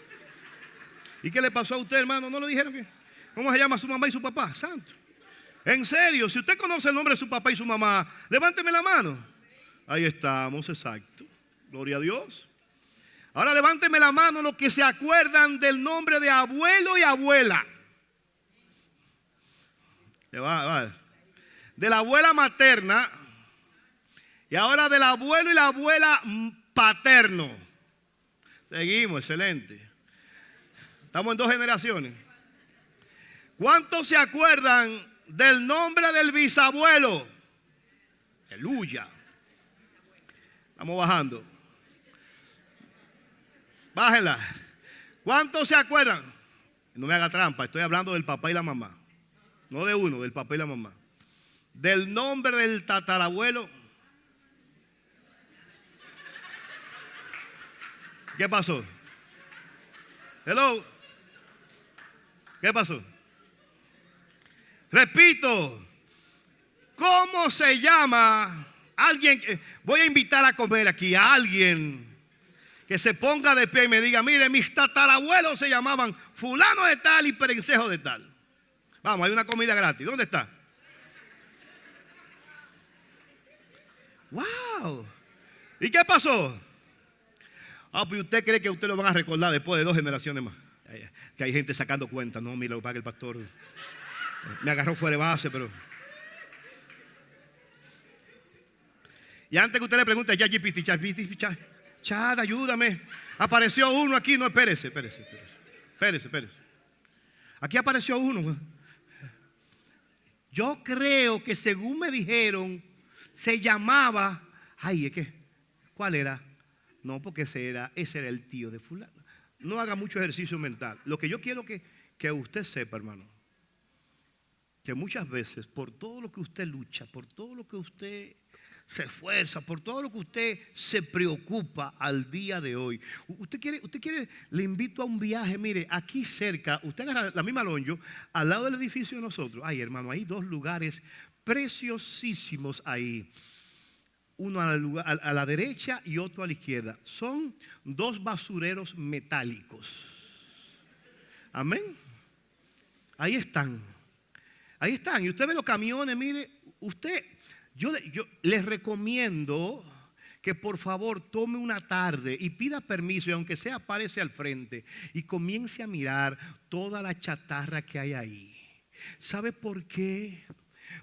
¿Y qué le pasó a usted, hermano? ¿No le dijeron que? ¿Cómo se llama su mamá y su papá? Santo. En serio, si usted conoce el nombre de su papá y su mamá, levánteme la mano. Ahí estamos, exacto. Gloria a Dios. Ahora levánteme la mano los que se acuerdan del nombre de abuelo y abuela. De la abuela materna y ahora del abuelo y la abuela paterno. Seguimos, excelente. Estamos en 2 generaciones. ¿Cuántos se acuerdan del nombre del bisabuelo? Aleluya. Estamos bajando. Bájenla. ¿Cuántos se acuerdan? No me haga trampa, estoy hablando del papá y la mamá. No de uno, del papá y la mamá. Del nombre del tatarabuelo. ¿Qué pasó? Hello. ¿Qué pasó? Repito. ¿Cómo se llama alguien? Voy a invitar a comer aquí a alguien que se ponga de pie y me diga: mire, mis tatarabuelos se llamaban fulano de tal y perencejo de tal. Vamos, hay una comida gratis. ¿Dónde está? ¡Wow! ¿Y qué pasó? Pues usted cree que usted lo van a recordar después de 2 generaciones más. Que hay gente sacando cuentas. No, mira, lo que pasa que el pastor me agarró fuera de base, pero Y antes que usted le pregunte, ChatGPT, Chat, ayúdame. Apareció uno aquí. No, espérese. Aquí apareció uno. Yo creo que según me dijeron, se llamaba, ¿cuál era? No, porque ese era el tío de fulano. No haga mucho ejercicio mental. Lo que yo quiero que usted sepa, hermano, que muchas veces por todo lo que usted lucha, por todo lo que usted se esfuerza, por todo lo que usted se preocupa al día de hoy. Usted quiere, le invito a un viaje, mire, aquí cerca, usted agarra la misma Lonjo, al lado del edificio de nosotros. Ay, hermano, hay 2 lugares preciosísimos ahí. Uno a la derecha y otro a la izquierda. Son 2 basureros metálicos. Amén. Ahí están. Y usted ve los camiones, mire, yo les recomiendo que por favor tome una tarde y pida permiso, y aunque sea párese al frente y comience a mirar toda la chatarra que hay ahí. ¿Sabe por qué?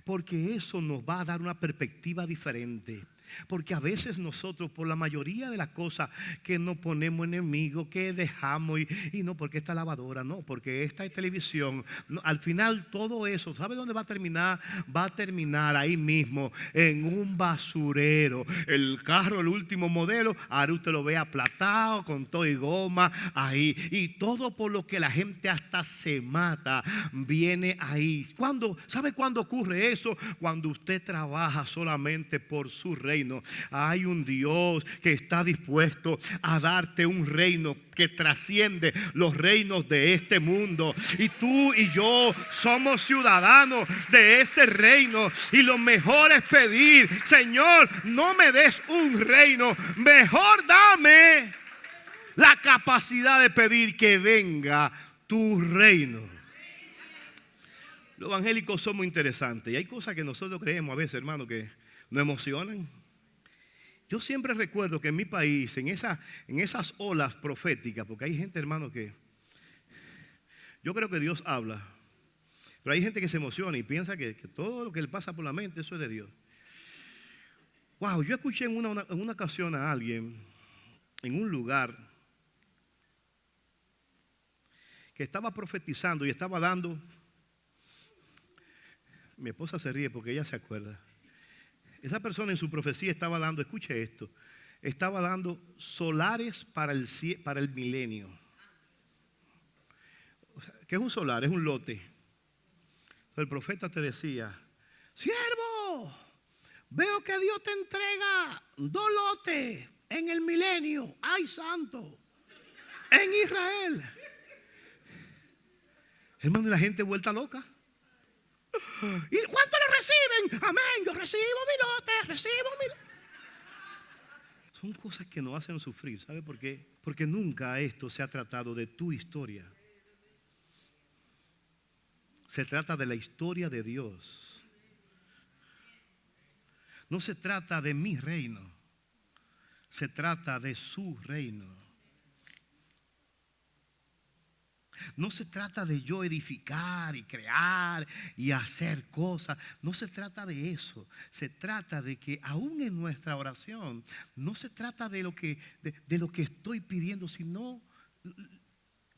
Porque eso nos va a dar una perspectiva diferente. Porque a veces nosotros, por la mayoría de las cosas que nos ponemos enemigos, que dejamos y no porque esta lavadora, no porque esta televisión, no, al final todo eso, ¿sabe dónde va a terminar? Va a terminar ahí mismo en un basurero. El carro, el último modelo, ahora usted lo ve aplatado con todo y goma ahí, y todo por lo que la gente hasta se mata viene ahí. ¿Sabe cuándo ocurre eso? Cuando usted trabaja solamente por su reino. Hay un Dios que está dispuesto a darte un reino que trasciende los reinos de este mundo, y tú y yo somos ciudadanos de ese reino. Y lo mejor es pedir: Señor, no me des un reino, mejor dame la capacidad de pedir que venga tu reino. Los evangélicos somos interesantes, y hay cosas que nosotros creemos a veces, hermano, que nos emocionan. Yo siempre recuerdo que en mi país, en esas olas proféticas, porque hay gente, hermano, que yo creo que Dios habla, pero hay gente que se emociona y piensa que todo lo que le pasa por la mente, eso es de Dios. Wow, yo escuché en una ocasión a alguien en un lugar que estaba profetizando y estaba dando. Mi esposa se ríe porque ella se acuerda. Esa persona en su profecía estaba dando, escuche esto, estaba dando solares para el milenio. ¿Qué es un solar? Es un lote. El profeta te decía: siervo, veo que Dios te entrega 2 lotes en el milenio. ¡Ay, santo! En Israel. Hermano, y la gente vuelta loca. ¿Y cuánto le reciben? Amén, yo recibo mi lote, Son cosas que nos hacen sufrir. ¿Sabe por qué? Porque nunca esto se ha tratado de tu historia. Se trata de la historia de Dios. No se trata de mi reino, se trata de su reino. No se trata de yo edificar y crear y hacer cosas. No se trata de eso. Se trata de que aún en nuestra oración no se trata de lo que estoy pidiendo, sino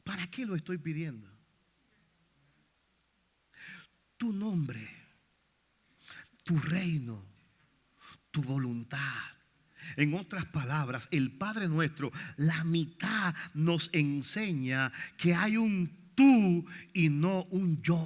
¿para qué lo estoy pidiendo? Tu nombre, tu reino, tu voluntad. En otras palabras, el Padre Nuestro, la mitad nos enseña que hay un tú y no un yo.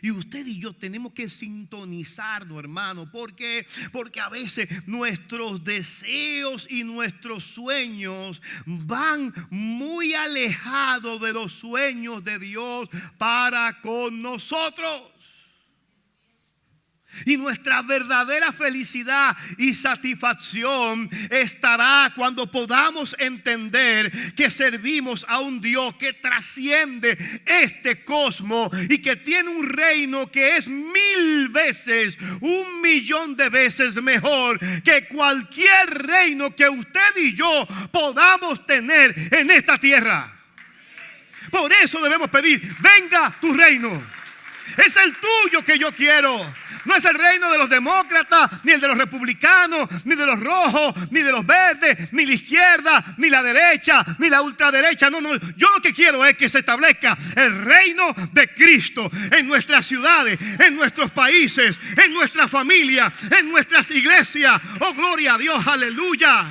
Y usted y yo tenemos que sintonizarnos, hermano. ¿Por qué? Porque a veces nuestros deseos y nuestros sueños van muy alejados de los sueños de Dios para con nosotros. Y nuestra verdadera felicidad y satisfacción estará cuando podamos entender que servimos a un Dios que trasciende este cosmos y que tiene un reino que es 1000 veces, 1.000.000 de veces mejor que cualquier reino que usted y yo podamos tener en esta tierra. Por eso debemos pedir: venga tu reino. Es el tuyo que yo quiero. No es el reino de los demócratas, ni el de los republicanos, ni de los rojos, ni de los verdes, ni la izquierda, ni la derecha, ni la ultraderecha. No, yo lo que quiero es que se establezca el reino de Cristo en nuestras ciudades, en nuestros países, en nuestra familia, en nuestras iglesias. Oh, gloria a Dios, aleluya.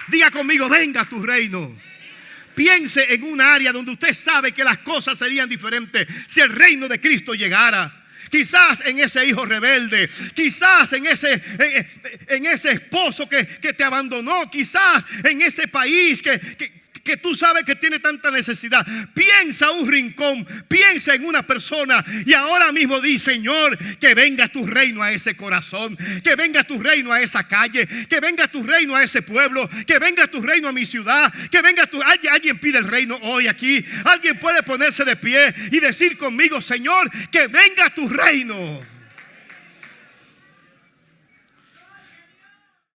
Diga conmigo, venga tu reino. Piense en un área donde usted sabe que las cosas serían diferentes si el reino de Cristo llegara. Quizás en ese hijo rebelde, quizás en ese esposo que te abandonó, quizás en ese país que tú sabes que tiene tanta necesidad. Piensa un rincón, piensa en una persona y ahora mismo di: Señor, que venga tu reino a ese corazón, que venga tu reino a esa calle, que venga tu reino a ese pueblo, que venga tu reino a mi ciudad, que venga tu... Alguien pide el reino hoy aquí. Alguien puede ponerse de pie y decir conmigo: Señor, que venga tu reino.